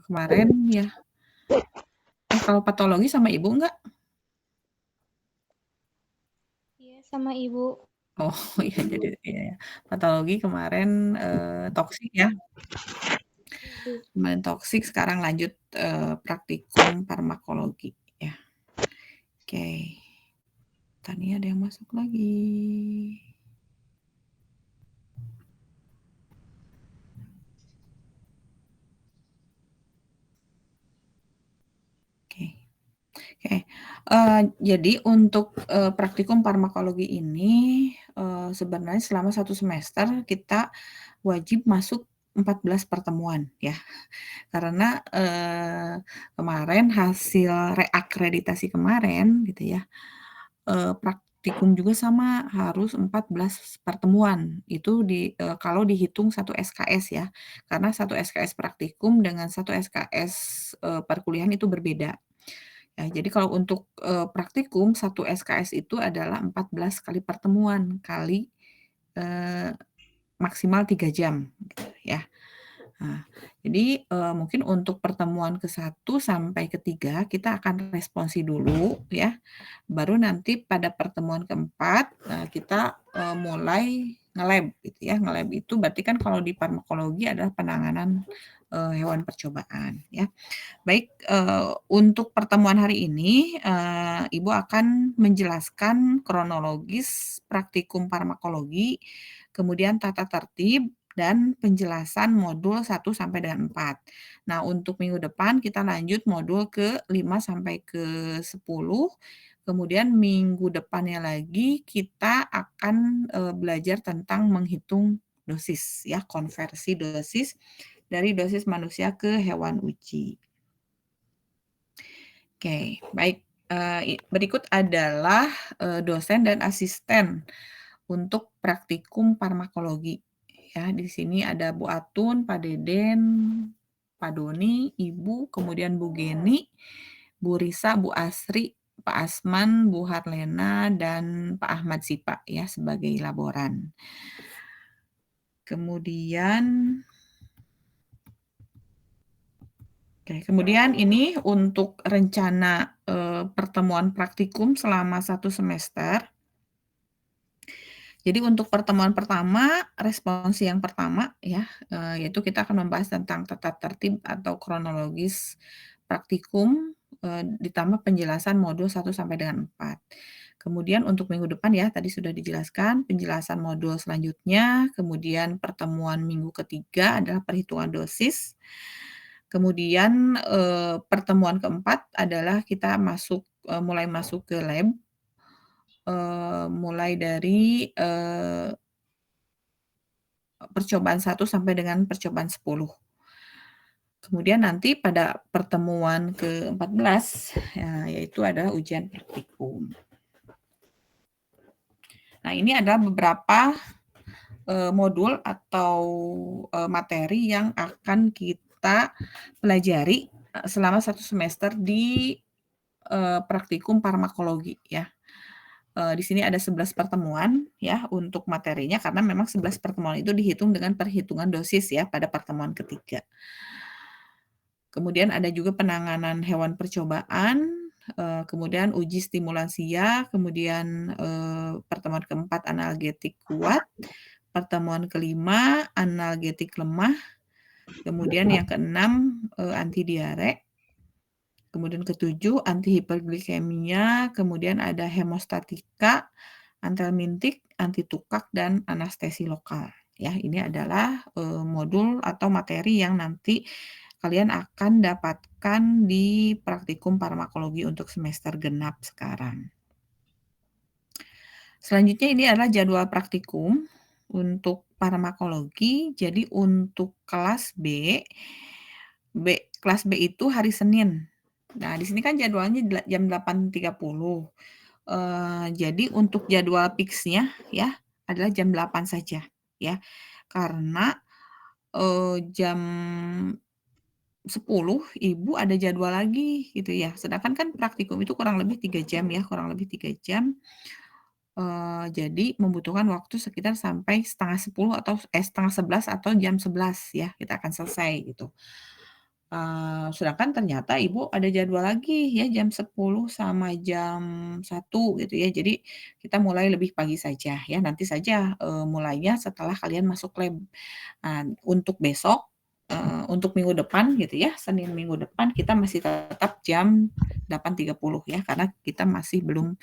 Kemarin ya. Kalau patologi sama Ibu enggak? Iya, sama Ibu. Oh, iya jadi iya ya. Patologi kemarin, toksik ya. Iya, Bu. Kemarin toksik, sekarang lanjut, praktikum farmakologi ya. Oke. Tania ada yang masuk lagi. Oke. Oke, jadi untuk, praktikum farmakologi ini, sebenarnya selama 1 semester kita wajib masuk 14 pertemuan ya. Karena, kemarin hasil reakreditasi kemarin gitu ya, praktikum juga sama harus 14 pertemuan. Itu kalau dihitung 1 SKS ya. Karena 1 SKS praktikum dengan 1 SKS, perkuliahan itu berbeda. Ya, jadi kalau untuk, praktikum 1 SKS itu adalah 14 kali pertemuan, kali, eee, maksimal 3 jam gitu ya. Nah, jadi, mungkin untuk pertemuan ke-1 sampai ke-3 kita akan responsi dulu ya, baru nanti pada pertemuan ke-4, kita, mulai nge-lab gitu ya. Nge-lab itu berarti kan kalau di farmakologi adalah penanganan, hewan percobaan ya. Baik, untuk pertemuan hari ini, Ibu akan menjelaskan kronologis praktikum farmakologi, kemudian tata tertib dan penjelasan modul 1 sampai dengan 4. Nah, untuk minggu depan kita lanjut modul ke-5 sampai ke-10, kemudian minggu depannya lagi kita akan, belajar tentang menghitung dosis ya, konversi dosis dari dosis manusia ke hewan uji. Oke, baik, berikut adalah, dosen dan asisten untuk praktikum farmakologi. Ya, di sini ada Bu Atun, Pak Deden, Pak Doni, Ibu, kemudian Bu Geni, Bu Risa, Bu Asri, Pak Asman, Bu Harlena, dan Pak Ahmad Sipa ya sebagai laboran. Kemudian kemudian ini untuk rencana, pertemuan praktikum selama 1 semester. Jadi untuk pertemuan pertama, responsi yang pertama ya, yaitu kita akan membahas tentang tata tertib atau kronologis praktikum, ditambah penjelasan modul 1 sampai dengan 4. Kemudian untuk minggu depan ya, tadi sudah dijelaskan penjelasan modul selanjutnya, kemudian pertemuan minggu ketiga adalah perhitungan dosis. Kemudian, pertemuan keempat adalah kita mulai masuk ke lab, mulai dari, percobaan 1 sampai dengan percobaan 10. Kemudian nanti pada pertemuan ke-14, ya yaitu adalah ujian praktikum. Nah, ini adalah beberapa, modul atau, materi yang akan kita pelajari, selama 1 semester di, praktikum farmakologi ya. Di sini ada 11 pertemuan ya untuk materinya karena memang 11 pertemuan itu dihitung dengan perhitungan dosis ya pada pertemuan ketiga. Kemudian ada juga penanganan hewan percobaan, kemudian uji stimulansia, kemudian, pertemuan keempat analgetik kuat, pertemuan kelima analgetik lemah, kemudian yang keenam, anti diare, kemudian ketujuh anti hiperglikemia, kemudian ada hemostatika, antelmintik, anti tukak, dan anestesi lokal. Ya, ini adalah, modul atau materi yang nanti kalian akan dapatkan di praktikum farmakologi untuk semester genap sekarang. Selanjutnya ini adalah jadwal praktikum untuk farmakologi. Jadi untuk kelas kelas B itu hari Senin. Nah, di sini kan jadwalnya jam 8.30. Jadi untuk jadwal fix-nya ya adalah jam 8 saja ya. Karena, jam 10 Ibu ada jadwal lagi gitu ya. Sedangkan kan praktikum itu kurang lebih 3 jam ya, kurang lebih 3 jam. Jadi membutuhkan waktu sekitar sampai setengah 10 atau setengah 11 atau jam 11 ya, kita akan selesai gitu. Sedangkan ternyata Ibu ada jadwal lagi ya jam 10 sama jam 1 gitu ya. Jadi kita mulai lebih pagi saja ya, nanti saja, mulainya setelah kalian masuk lab. Untuk besok, untuk minggu depan gitu ya, Senin minggu depan kita masih tetap jam 8.30 ya, karena kita masih belum,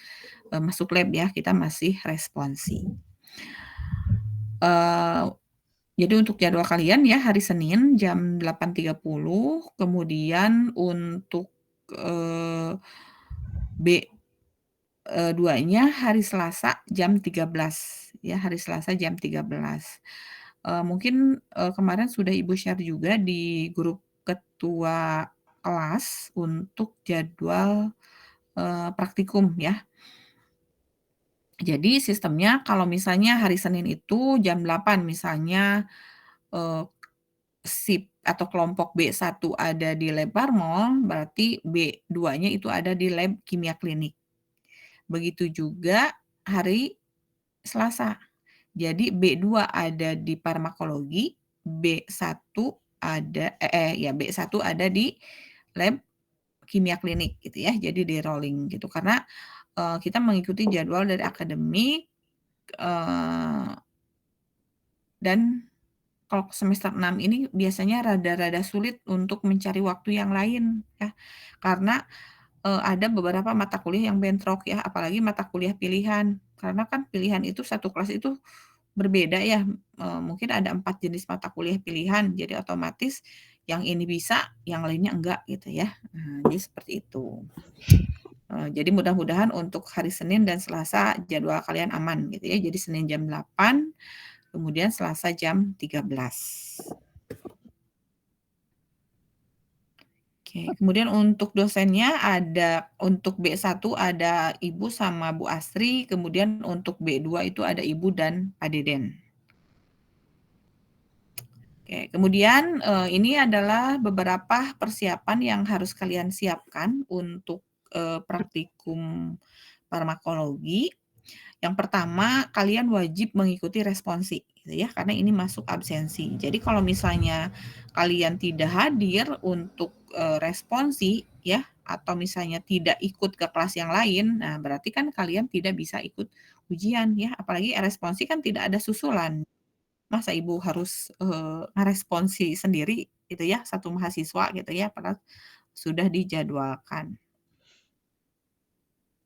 masuk lab ya, kita masih responsi. Eee, jadi untuk jadwal kalian ya hari Senin jam 8.30, kemudian untuk, eee, B 2-nya hari Selasa jam 13 ya, hari Selasa jam 13. Mungkin, kemarin sudah Ibu share juga di grup ketua kelas untuk jadwal, praktikum ya. Jadi sistemnya kalau misalnya hari Senin itu jam 8 misalnya, eee, sip atau kelompok B1 ada di lab Parmol, berarti B2-nya itu ada di lab kimia klinik. Begitu juga hari Selasa. Jadi B2 ada di farmakologi, B1 ada ya B1 ada di lab kimia klinik gitu ya, jadi di rolling gitu. Karena, kita mengikuti jadwal dari akademik, eee, dan kalau semester 6 ini biasanya rada-rada sulit untuk mencari waktu yang lain ya, karena ada beberapa mata kuliah yang bentrok ya, apalagi mata kuliah pilihan. Karena kan pilihan itu satu kelas itu berbeda ya, mungkin ada 4 jenis mata kuliah pilihan, jadi otomatis yang ini bisa, yang lainnya enggak gitu ya. Jadi seperti itu. Jadi mudah-mudahan untuk hari Senin dan Selasa jadwal kalian aman gitu ya. Jadi Senin jam 8, kemudian Selasa jam 13. Oke, kemudian untuk dosennya ada untuk B1 ada Ibu sama Bu Asri, kemudian untuk B2 itu ada Ibu dan Pak Deden. Oke, kemudian, ini adalah beberapa persiapan yang harus kalian siapkan untuk, praktikum farmakologi. Yang pertama, kalian wajib mengikuti responsi gitu ya, karena ini masuk absensi. Jadi kalau misalnya kalian tidak hadir untuk, responsi ya, atau misalnya tidak ikut ke kelas yang lain, nah berarti kan kalian tidak bisa ikut ujian ya, apalagi responsi kan tidak ada susulan. Masa Ibu harus, ngeresponsi sendiri gitu ya, satu mahasiswa gitu ya, padahal sudah dijadwalkan.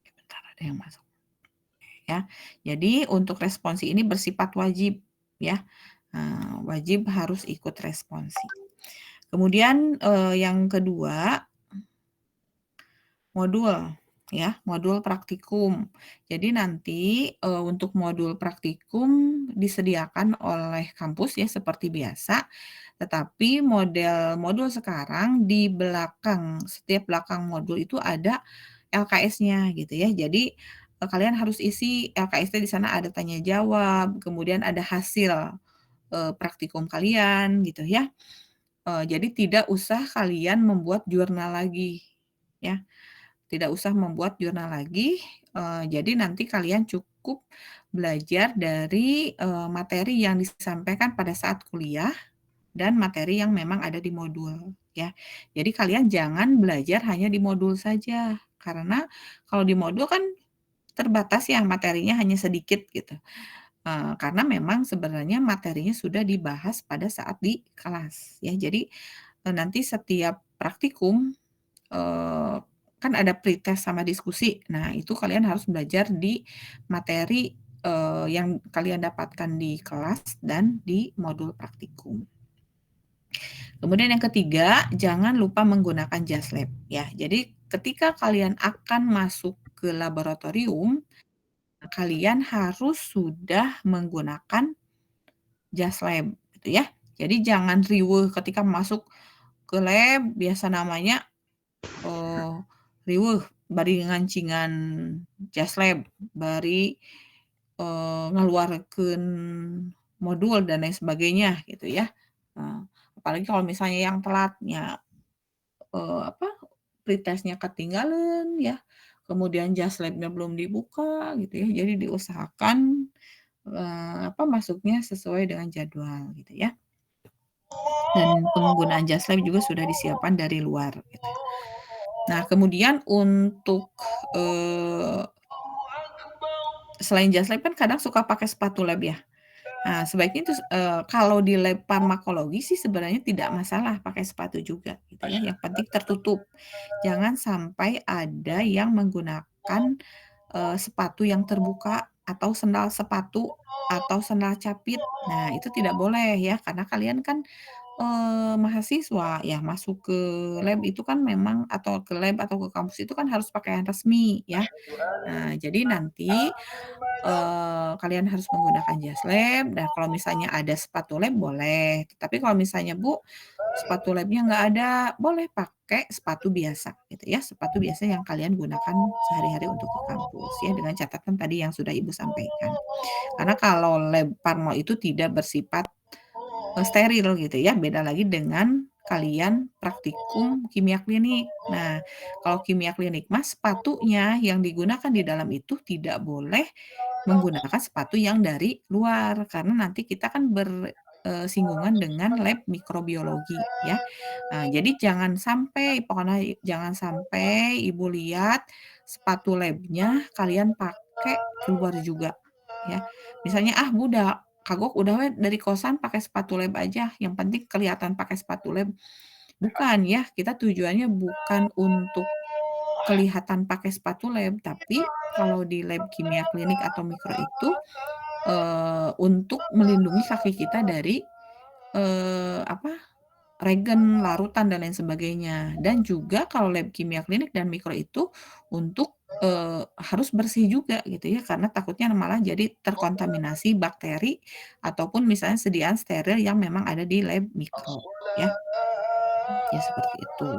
Bentar ada yang masuk. Ya. Jadi untuk responsi ini bersifat wajib ya, wajib harus ikut responsi. Kemudian, yang kedua, modul ya, modul praktikum. Jadi nanti, untuk modul praktikum disediakan oleh kampus ya seperti biasa, tetapi modul sekarang di belakang, setiap belakang modul itu ada LKS-nya gitu ya. Jadi, kalian harus isi LKS-nya di sana ada tanya jawab, kemudian ada hasil, praktikum kalian gitu ya. Jadi tidak usah kalian membuat jurnal lagi ya, tidak usah membuat jurnal lagi, jadi nanti kalian cukup belajar dari, materi yang disampaikan pada saat kuliah dan materi yang memang ada di modul, ya. Jadi kalian jangan belajar hanya di modul saja, karena kalau di modul kan terbatas ya materinya hanya sedikit gitu, karena memang sebenarnya materinya sudah dibahas pada saat di kelas, ya. Jadi, nanti setiap praktikum, kan ada pretest sama diskusi. Nah, itu kalian harus belajar di materi, yang kalian dapatkan di kelas dan di modul praktikum. Kemudian yang ketiga, jangan lupa menggunakan jas lab ya. Jadi ketika kalian akan masuk ke laboratorium, kalian harus sudah menggunakan jas lab gitu ya. Jadi jangan riweuh ketika masuk ke lab, biasa namanya, eee, riweuh bari ngancingan jas lab, bari, ngaluarkeun modul dan lain sebagainya gitu ya. Eee, Apalagi kalau misalnya yang telatnya, apa, pretest-nya ketinggalan ya, kemudian jas labnya belum dibuka gitu ya. Jadi diusahakan, masuknya sesuai dengan jadwal gitu ya. Dan penggunaan jas lab juga sudah disiapkan dari luar gitu. Nah, kemudian untuk, selain jas lab kan kadang suka pakai sepatu lab ya. Nah, sebaiknya itu kalau di lab farmakologi sih sebenarnya tidak masalah pakai sepatu juga gitu ya, yang penting tertutup. Jangan sampai ada yang menggunakan, sepatu yang terbuka atau sendal sepatu atau sendal capit. Nah, itu tidak boleh ya, karena kalian kan, mahasiswa ya masuk ke lab itu kan memang atau ke lab atau ke kampus itu kan harus pakaian resmi ya. Nah, jadi nanti, kalian harus menggunakan jas lab dan kalau misalnya ada sepatu lab boleh, tapi kalau misalnya, "Bu, sepatu labnya nggak ada," boleh pakai sepatu biasa gitu ya, sepatu biasa yang kalian gunakan sehari-hari untuk ke kampus ya, dengan catatan tadi yang sudah Ibu sampaikan. Karena kalau lab farma itu tidak bersifat, steril gitu ya, beda lagi dengan kalian praktikum kimia klinik. Nah, kalau kimia klinik mah sepatunya yang digunakan di dalam itu tidak boleh menggunakan sepatu yang dari luar, karena nanti kita kan bersinggungan dengan lab mikrobiologi ya. Jadi jangan sampai, pokoknya jangan sampai Ibu lihat sepatu labnya kalian pakai keluar juga ya. Misalnya, "Ah, Bu, kagok udah we dari kosan pakai sepatu lab aja, yang penting kelihatan pakai sepatu lab." Bukan ya, kita tujuannya bukan untuk kelihatan pakai sepatu lab, tapi kalau di lab kimia klinik atau mikro itu, untuk melindungi kaki kita dari, apa, regen, larutan, dan lain sebagainya. Dan juga kalau lab kimia klinik dan mikro itu untuk, harus bersih juga gitu ya, karena takutnya malah jadi terkontaminasi bakteri ataupun misalnya sediaan steril yang memang ada di lab mikro ya. Ya seperti itu.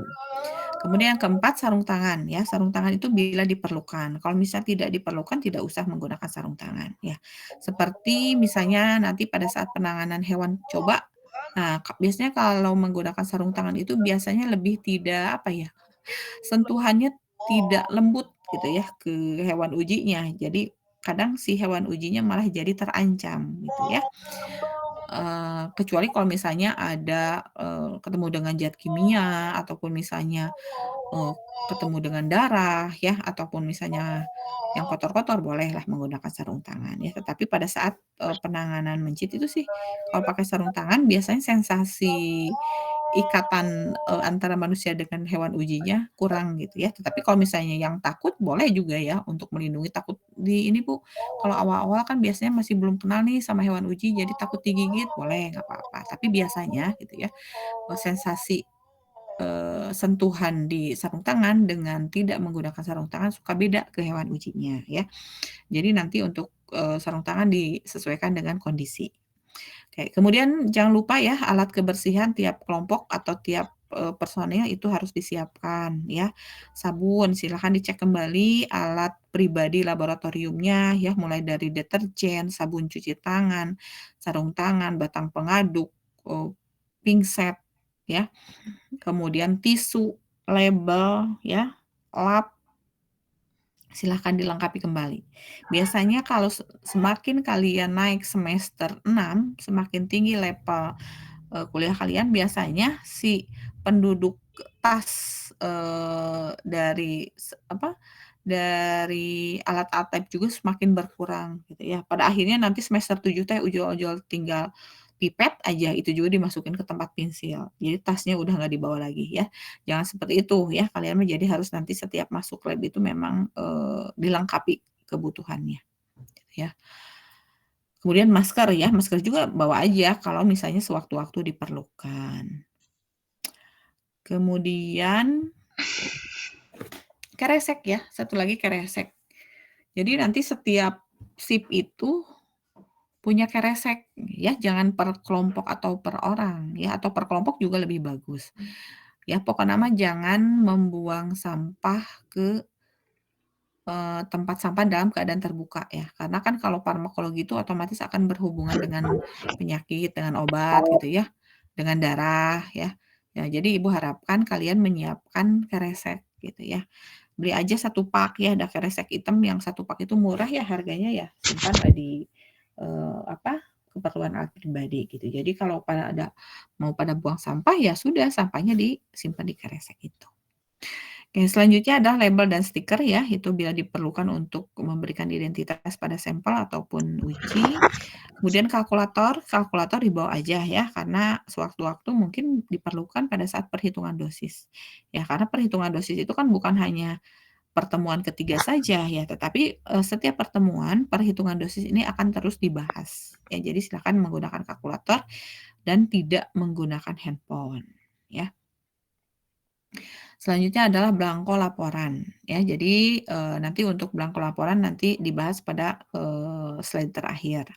Kemudian yang keempat, sarung tangan ya. Sarung tangan itu bila diperlukan. Kalau misalnya tidak diperlukan, tidak usah menggunakan sarung tangan ya. Seperti misalnya nanti pada saat penanganan hewan coba, nah biasanya kalau menggunakan sarung tangan itu biasanya lebih tidak, apa ya, sentuhannya tidak lembut gitu ya ke hewan ujinya. Jadi kadang si hewan ujinya malah jadi terancam gitu ya. Kecuali kalau misalnya ada, ketemu dengan zat kimia ataupun misalnya, eee, ketemu dengan darah ya, ataupun misalnya yang kotor-kotor bolehlah menggunakan sarung tangan ya. Tetapi pada saat, penanganan mencit itu sih kalau pakai sarung tangan biasanya sensasi ikatan, antara manusia dengan hewan ujinya kurang gitu ya. Tetapi kalau misalnya yang takut boleh juga ya untuk melindungi takut di ini, Bu, kalau awal-awal kan biasanya masih belum kenal nih sama hewan uji jadi takut digigit, boleh nggak apa-apa. Tapi biasanya gitu ya, sensasi, sentuhan di sarung tangan dengan tidak menggunakan sarung tangan suka beda ke hewan ujinya ya. Jadi nanti untuk, sarung tangan disesuaikan dengan kondisi. Oke, kemudian jangan lupa ya alat kebersihan tiap kelompok atau tiap, personil itu harus disiapkan ya. Sabun silakan dicek kembali alat pribadi laboratoriumnya ya, mulai dari deterjen, sabun cuci tangan, sarung tangan, batang pengaduk, eee, pinset ya, kemudian tisu, label ya, lap, silahkan dilengkapi kembali. Biasanya kalau semakin kalian naik semester 6, semakin tinggi level, kuliah kalian, biasanya si penduduk tas, dari dari alat-alat lab juga semakin berkurang gitu ya. Pada akhirnya nanti semester 7 teh ujol-ujol tinggal pipet aja, itu juga dimasukin ke tempat pensil. Jadi tasnya udah nggak dibawa lagi ya. Jangan seperti itu ya, kalian mah jadi harus nanti setiap masuk lab itu memang, dilengkapi kebutuhannya gitu ya. Kemudian masker ya, masker juga bawa aja kalau misalnya sewaktu-waktu diperlukan. Kemudian keresek ya, satu lagi keresek. Jadi nanti setiap sip itu punya keresek ya, jangan per kelompok atau per orang ya, atau per kelompok juga lebih bagus. Ya pokoknya mah jangan membuang sampah ke, tempat sampah dalam keadaan terbuka ya, karena kan kalau farmakologi itu otomatis akan berhubungan dengan penyakit, dengan obat gitu ya, dengan darah ya. Ya jadi Ibu harapkan kalian menyiapkan keresek gitu ya. Beli aja 1 pak ya, ada kresek hitam yang 1 pak itu murah ya harganya ya, simpanlah di, apa, keperluan alat pribadi gitu. Jadi kalau mau pada buang sampah, ya sudah sampahnya disimpan di kresek itu. Oke, selanjutnya adalah label dan stiker ya, itu bila diperlukan untuk memberikan identitas pada sampel ataupun uji. Kemudian kalkulator dibawa aja ya, karena sewaktu-waktu mungkin diperlukan pada saat perhitungan dosis. Ya, karena perhitungan dosis itu kan bukan hanya pertemuan ketiga saja ya, tetapi, setiap pertemuan perhitungan dosis ini akan terus dibahas. Ya, jadi silakan menggunakan kalkulator dan tidak menggunakan handphone, ya. Selanjutnya adalah belangko laporan, ya. Jadi, nanti untuk belangko laporan nanti dibahas pada, slide terakhir.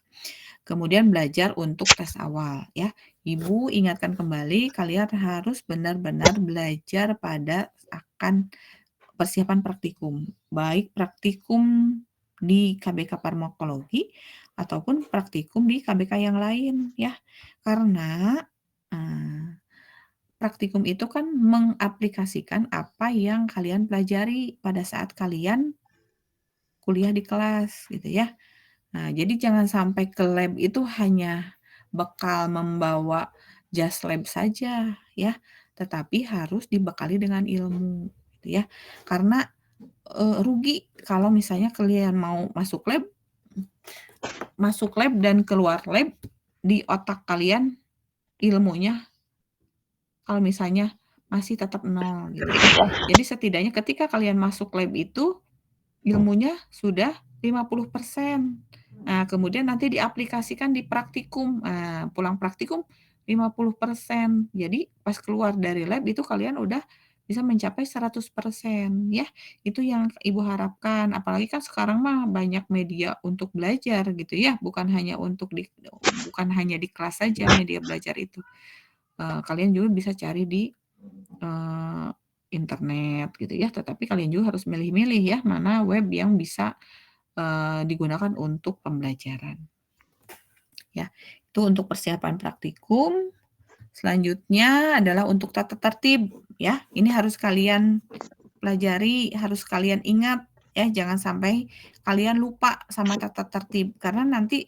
Kemudian belajar untuk tes awal, ya. Ibu ingatkan kembali kalian harus benar-benar belajar pada akan persiapan praktikum, baik praktikum di KBK Farmakologi ataupun praktikum di KBK yang lain, ya. Karena, eee praktikum itu kan mengaplikasikan apa yang kalian pelajari pada saat kalian kuliah di kelas gitu ya. Nah, jadi jangan sampai ke lab itu hanya bekal membawa jas lab saja ya, tetapi harus dibekali dengan ilmu gitu ya. Karena, rugi kalau misalnya kalian mau masuk lab dan keluar lab, di otak kalian ilmunya kalau misalnya masih tetap nol gitu ya. Jadi setidaknya ketika kalian masuk lab itu, ilmunya sudah 50%. Nah, kemudian nanti diaplikasikan di praktikum. Nah, pulang praktikum 50%. Jadi pas keluar dari lab itu kalian udah bisa mencapai 100% ya. Itu yang Ibu harapkan. Apalagi kan sekarang mah banyak media untuk belajar gitu ya, bukan hanya di kelas saja media belajar itu. Kalian juga bisa cari di eee, internet gitu ya, tetapi kalian juga harus milih-milih ya, mana web yang bisa, digunakan untuk pembelajaran, ya. Itu untuk persiapan praktikum. Selanjutnya adalah untuk tata tertib, ya. Ini harus kalian pelajari, harus kalian ingat ya, jangan sampai kalian lupa sama tata tertib, karena nanti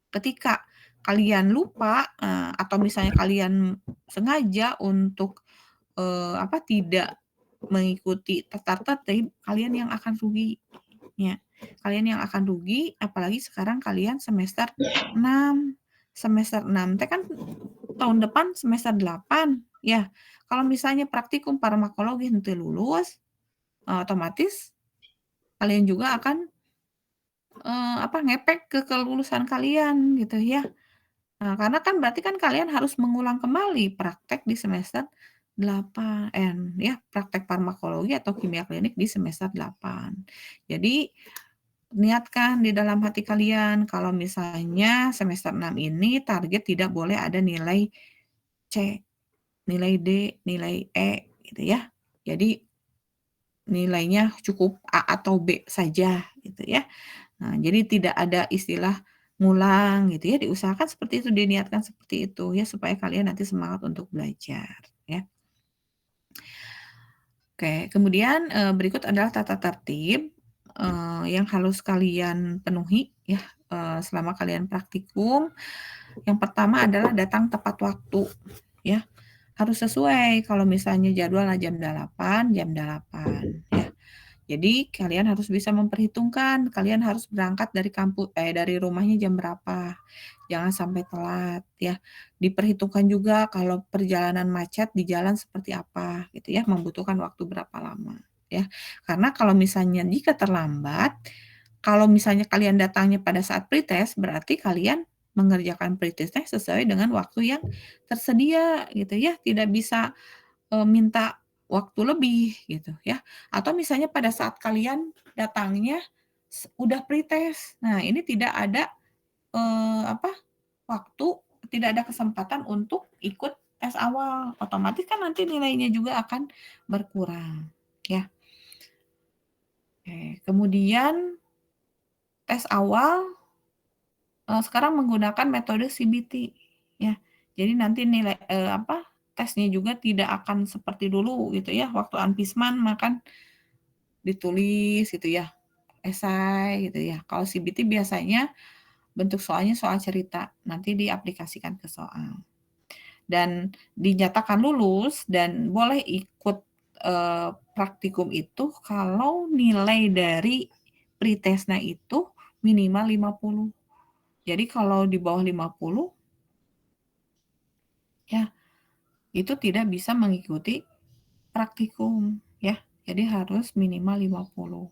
ketika kalian lupa, atau misalnya kalian sengaja untuk tidak mengikuti tata tertib, kalian yang akan rugi, ya. Kalian yang akan rugi, apalagi sekarang kalian semester 6. Semester 6 teh kan tahun depan semester 8, ya. Kalau misalnya praktikum farmakologi henteu lulus, otomatis kalian juga akan, ngepek ke kelulusan kalian gitu ya. Nah, karena kan berarti kan kalian harus mengulang kembali praktek di semester 8 ya, praktek farmakologi atau kimia klinik di semester 8. Jadi, niatkan di dalam hati kalian kalau misalnya semester 6 ini target tidak boleh ada nilai C, nilai D, nilai E gitu ya. Jadi, nilainya cukup A atau B saja gitu ya. Nah, jadi tidak ada istilah ngulang gitu ya, diusahakan seperti itu, diniatkan seperti itu ya, supaya kalian nanti semangat untuk belajar ya. Oke, kemudian, berikut adalah tata tertib, yang harus kalian penuhi ya, selama kalian praktikum. Yang pertama adalah datang tepat waktu ya, harus sesuai kalau misalnya jadwalnya jam 8 ya. Jadi kalian harus bisa memperhitungkan, kalian harus berangkat dari rumahnya jam berapa. Jangan sampai telat ya. Diperhitungkan juga kalau perjalanan macet di jalan seperti apa gitu ya, membutuhkan waktu berapa lama ya. Karena kalau misalnya jika terlambat, kalau misalnya kalian datangnya pada saat pretest, berarti kalian mengerjakan pretest-nya sesuai dengan waktu yang tersedia gitu ya, tidak bisa minta waktu lebih gitu ya, atau misalnya pada saat kalian datangnya udah pretest. Nah, ini tidak ada, apa, waktu, tidak ada kesempatan untuk ikut tes awal, otomatis kan nanti nilainya juga akan berkurang ya. Oke, kemudian tes awal, sekarang menggunakan metode CBT ya. Jadi nanti tesnya juga tidak akan seperti dulu gitu ya, waktu Anpisman makan ditulis gitu ya, esai gitu ya. Kalau CBT biasanya bentuk soalnya soal cerita, nanti diaplikasikan ke soal. Dan dinyatakan lulus dan boleh ikut, praktikum itu kalau nilai dari pretesnya itu minimal 50. Jadi kalau di bawah 50, ya itu tidak bisa mengikuti praktikum ya. Jadi harus minimal 50.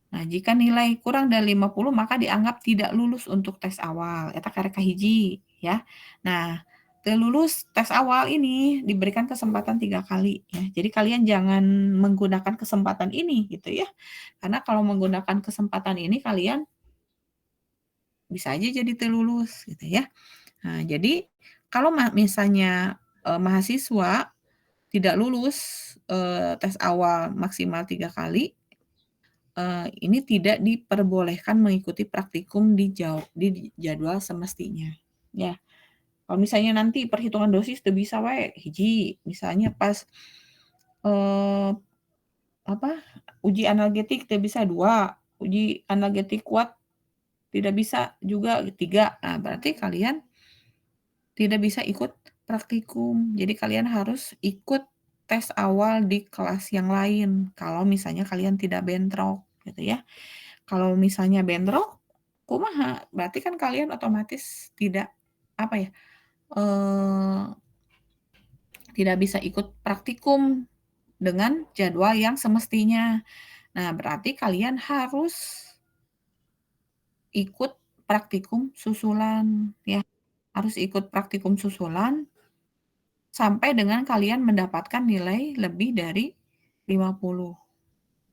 Nah, jika nilai kurang dari 50 maka dianggap tidak lulus untuk tes awal, eta karek kahiji ya. Nah, teu lulus tes awal ini diberikan kesempatan 3 kali ya. Jadi kalian jangan menggunakan kesempatan ini gitu ya. Karena kalau menggunakan kesempatan ini kalian bisa aja jadi teu lulus gitu ya. Nah, jadi kalau misalnya, mahasiswa tidak lulus, tes awal maksimal 3 kali, ini tidak diperbolehkan mengikuti praktikum di jadwal semestinya, ya. Kalau misalnya nanti perhitungan dosis teu bisa wae, hiji, misalnya pas, eee, apa, uji analgetik teu bisa, 2, uji analgetik kuat tidak bisa juga, 3. Nah, berarti kalian tidak bisa ikut praktikum. Jadi kalian harus ikut tes awal di kelas yang lain, kalau misalnya kalian tidak bentrok, gitu ya. Kalau misalnya bentrok, kumaha? Berarti kan kalian otomatis tidak, apa ya, eee, tidak bisa ikut praktikum dengan jadwal yang semestinya. Nah, berarti kalian harus ikut praktikum susulan, ya. Harus ikut praktikum susulan sampai dengan kalian mendapatkan nilai lebih dari 50,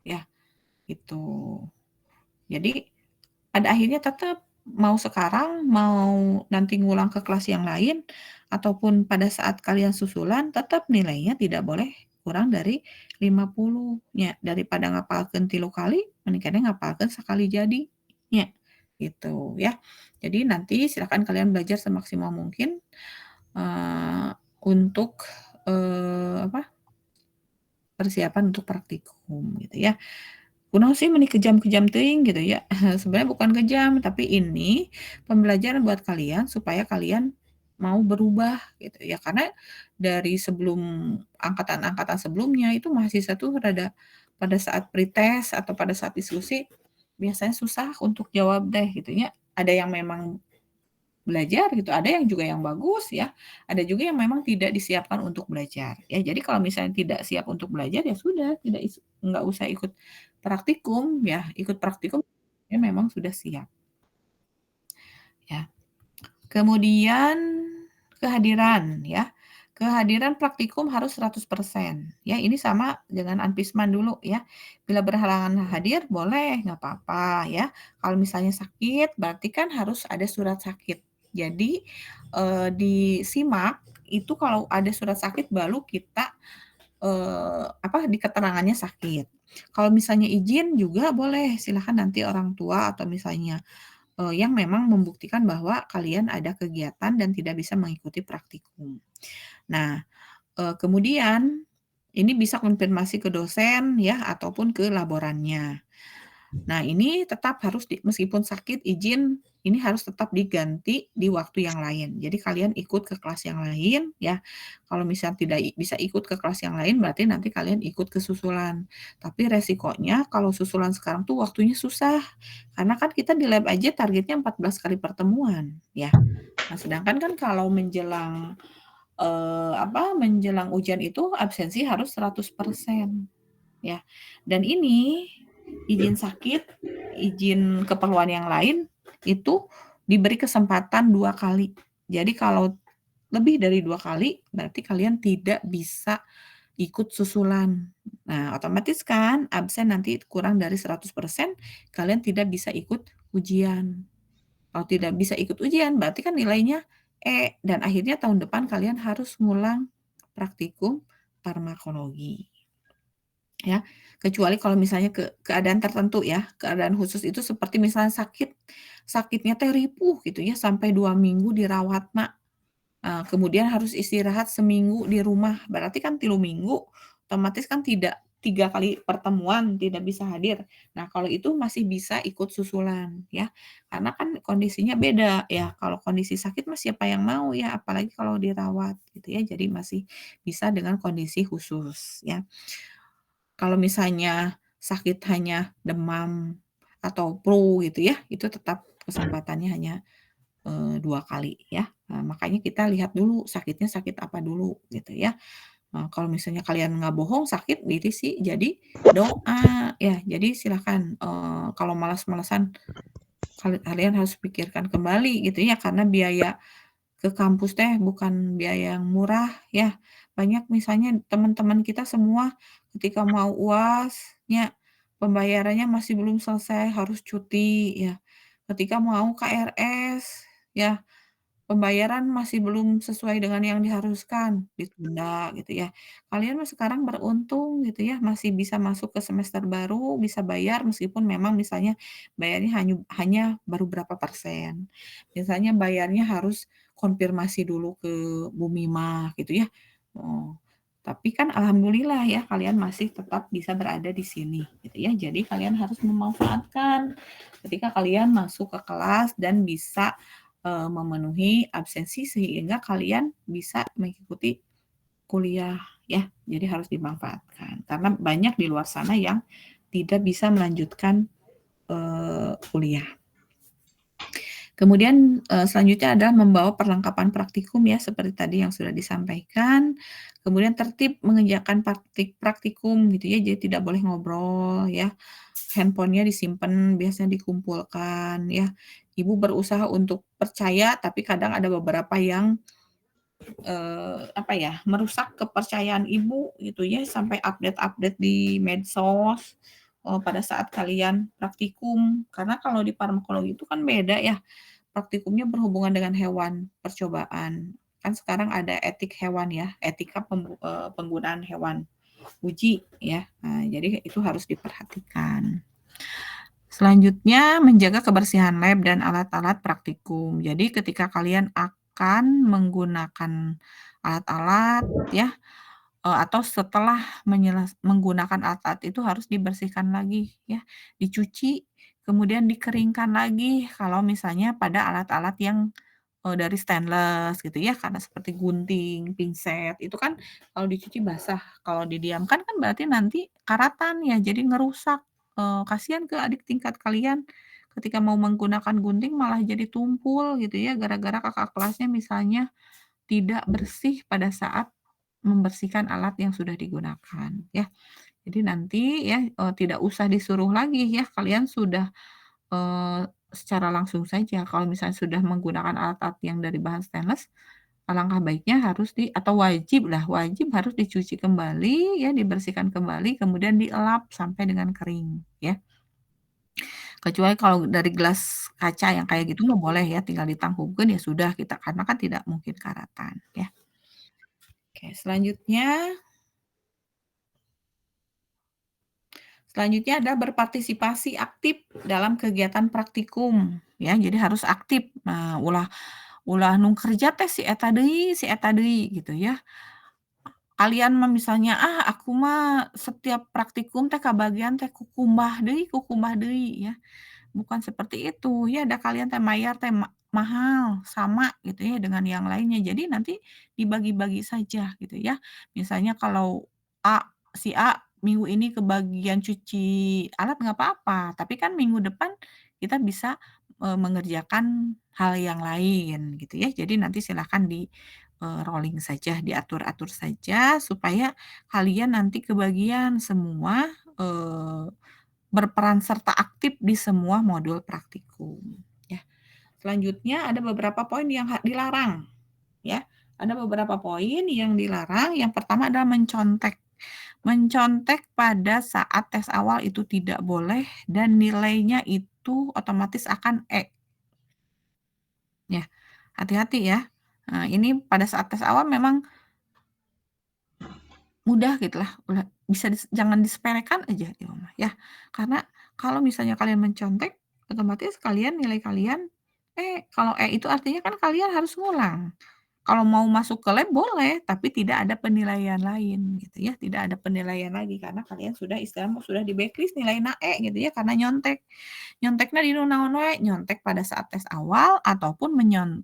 ya, gitu. Jadi pada akhirnya tetap mau sekarang, mau nanti ngulang ke kelas yang lain, ataupun pada saat kalian susulan, tetap nilainya tidak boleh kurang dari 50 nya. Daripada ngapalkeun 3 kali, mending keneh ngapalkeun sakali jadi, nya, gitu ya. Jadi nanti silakan kalian belajar semaksimal mungkin, eee, untuk, apa, persiapan untuk praktikum gitu ya. Kunaon sih meuni kejam-kejam teuing gitu ya. Sebenarnya bukan kejam, tapi ini pembelajaran buat kalian supaya kalian mau berubah gitu ya. Karena dari sebelum angkatan-angkatan sebelumnya itu mahasiswa tuh pada saat pretest atau pada saat diskusi biasanya susah untuk jawab deh gitu ya. Ada yang memang belajar gitu, ada yang juga yang bagus ya, ada juga yang memang tidak disiapkan untuk belajar ya. Jadi kalau misalnya tidak siap untuk belajar ya sudah, nggak usah ikut praktikum ya, ikut praktikum ya memang sudah siap ya. Kemudian kehadiran ya, kehadiran praktikum harus 100% ya, ini sama dengan Anpisman dulu ya. Bila berhalangan hadir boleh, nggak apa-apa ya. Kalau misalnya sakit berarti kan harus ada surat sakit. Jadi, disimak itu kalau ada surat sakit baru kita, apa, di keterangannya sakit. Kalau misalnya izin juga boleh, silahkan nanti orang tua atau misalnya yang memang membuktikan bahwa kalian ada kegiatan dan tidak bisa mengikuti praktikum. Nah, kemudian ini bisa konfirmasi ke dosen ya ataupun ke laborannya. Nah, ini tetap harus meskipun sakit izin, ini harus tetap diganti di waktu yang lain. Jadi kalian ikut ke kelas yang lain ya. Kalau misal tidak bisa ikut ke kelas yang lain, berarti nanti kalian ikut ke susulan. Tapi resikonya kalau susulan sekarang tuh waktunya susah. Karena kan kita di lab aja targetnya 14 kali pertemuan ya. Nah, sedangkan kan kalau menjelang, apa, menjelang ujian itu absensi harus 100% ya. Dan ini izin sakit, izin keperluan yang lain, itu diberi kesempatan 2 kali. Jadi kalau lebih dari 2 kali, berarti kalian tidak bisa ikut susulan. Nah, otomatis kan absen nanti kurang dari 100%, kalian tidak bisa ikut ujian. Kalau tidak bisa ikut ujian, berarti kan nilainya E, dan akhirnya tahun depan kalian harus ngulang praktikum farmakologi. Ya, kecuali kalau misalnya keadaan tertentu ya, keadaan khusus itu seperti misalnya sakitnya teh ripuh gitu ya, sampai 2 minggu dirawatna. Kemudian harus istirahat seminggu di rumah, berarti kan 3 minggu, otomatis kan tidak 3 kali pertemuan, tidak bisa hadir. Nah, kalau itu masih bisa ikut susulan ya, karena kan kondisinya beda ya, kalau kondisi sakit mah siapa yang mau ya, apalagi kalau dirawat gitu ya, jadi masih bisa dengan kondisi khusus ya. Kalau misalnya sakit hanya demam atau flu gitu ya, itu tetap kesempatannya hanya 2 kali ya. Makanya kita lihat dulu sakitnya sakit apa dulu gitu ya. Kalau misalnya kalian nggak bohong sakit gitu sih, jadi doa ya. Jadi silakan, kalau malas-malesan kalian harus pikirkan kembali gitu ya, karena biaya ke kampus teh bukan biaya yang murah ya. Banyak misalnya teman-teman kita semua ketika mau UAS ya, pembayarannya masih belum selesai, harus cuti ya. Ketika mau KRS ya, pembayaran masih belum sesuai dengan yang diharuskan, ditunda gitu ya. Kalian mah sekarang beruntung gitu ya, masih bisa masuk ke semester baru, bisa bayar meskipun memang misalnya bayarnya hanya baru berapa persen. Misalnya bayarnya harus konfirmasi dulu ke Bu Mima gitu ya. Oh, tapi kan alhamdulillah ya kalian masih tetap bisa berada di sini gitu ya. Jadi kalian harus memanfaatkan ketika kalian masuk ke kelas dan bisa memenuhi absensi sehingga kalian bisa mengikuti kuliah ya. Jadi harus dimanfaatkan karena banyak di luar sana yang tidak bisa melanjutkan, kuliah. Kemudian, selanjutnya adalah membawa perlengkapan praktikum ya, seperti tadi yang sudah disampaikan. Kemudian tertib mengerjakan praktikum gitu ya, jadi tidak boleh ngobrol ya. Handphonenya disimpan, biasanya dikumpulkan ya. Ibu berusaha untuk percaya, tapi kadang ada beberapa yang apa ya, merusak kepercayaan ibu gitu ya, sampai update-update di medsos, pada saat kalian praktikum. Karena kalau di farmakologi itu kan beda ya, praktikumnya berhubungan dengan hewan, percobaan. Kan sekarang ada etik hewan ya, etika penggunaan hewan uji ya. Nah, jadi itu harus diperhatikan. Selanjutnya, menjaga kebersihan lab dan alat-alat praktikum. Jadi ketika kalian akan menggunakan alat-alat ya, atau setelah menggunakan alat-alat itu harus dibersihkan lagi ya, dicuci, kemudian dikeringkan lagi kalau misalnya pada alat-alat yang, dari stainless gitu ya, karena seperti gunting, pinset, itu kan kalau dicuci basah, kalau didiamkan kan berarti nanti karatan ya, jadi ngerusak, kasihan ke adik tingkat kalian ketika mau menggunakan gunting malah jadi tumpul gitu ya, gara-gara kakak kelasnya misalnya tidak bersih pada saat membersihkan alat yang sudah digunakan, ya. Jadi nanti ya, tidak usah disuruh lagi ya, kalian sudah, secara langsung saja kalau misalnya sudah menggunakan alat-alat yang dari bahan stainless, alangkah baiknya harus atau wajib harus dicuci kembali ya, dibersihkan kembali, kemudian dielap sampai dengan kering, ya. Kecuali kalau dari gelas kaca yang kayak gitu mah boleh ya, tinggal ditangkukeun ya sudah kita karena kan tidak mungkin karatan, ya. Oke, selanjutnya ada berpartisipasi aktif dalam kegiatan praktikum, ya, jadi harus aktif. Nah, ulah ulah nu kerja teh si eta deui gitu ya. Kalian mah misalnya, "Ah, aku mah setiap praktikum teh kabagian teh kukumbah deui," ya. Bukan seperti itu, ya ada kalian teh mayar teh mahal, sama gitu ya dengan yang lainnya. Jadi nanti dibagi-bagi saja gitu ya. Misalnya kalau si A minggu ini kebagian cuci alat nggak apa-apa, tapi kan minggu depan kita bisa, mengerjakan hal yang lain gitu ya. Jadi nanti silahkan rolling saja, diatur-atur saja supaya kalian nanti kebagian semua, berperan serta aktif di semua modul praktikum, ya. Selanjutnya ada beberapa poin yang dilarang, ya. Ada beberapa poin yang dilarang, yang pertama adalah mencontek. Mencontek pada saat tes awal itu tidak boleh dan nilainya itu otomatis akan E, ya. Hati-hati ya. Nah, ini pada saat tes awal memang mudah gitulah, bisa jangan disepelekan aja gitu mah ya. Karena kalau misalnya kalian mencontek, otomatis nilai kalian kalau E itu artinya kan kalian harus ngulang. Kalau mau masuk ke lab boleh, tapi tidak ada penilaian lain gitu ya, tidak ada penilaian lagi karena kalian sudah istilahnya sudah di backlist nilai nae gitu ya karena nyontek. Nyontekna di naon wae, nyontek pada saat tes awal ataupun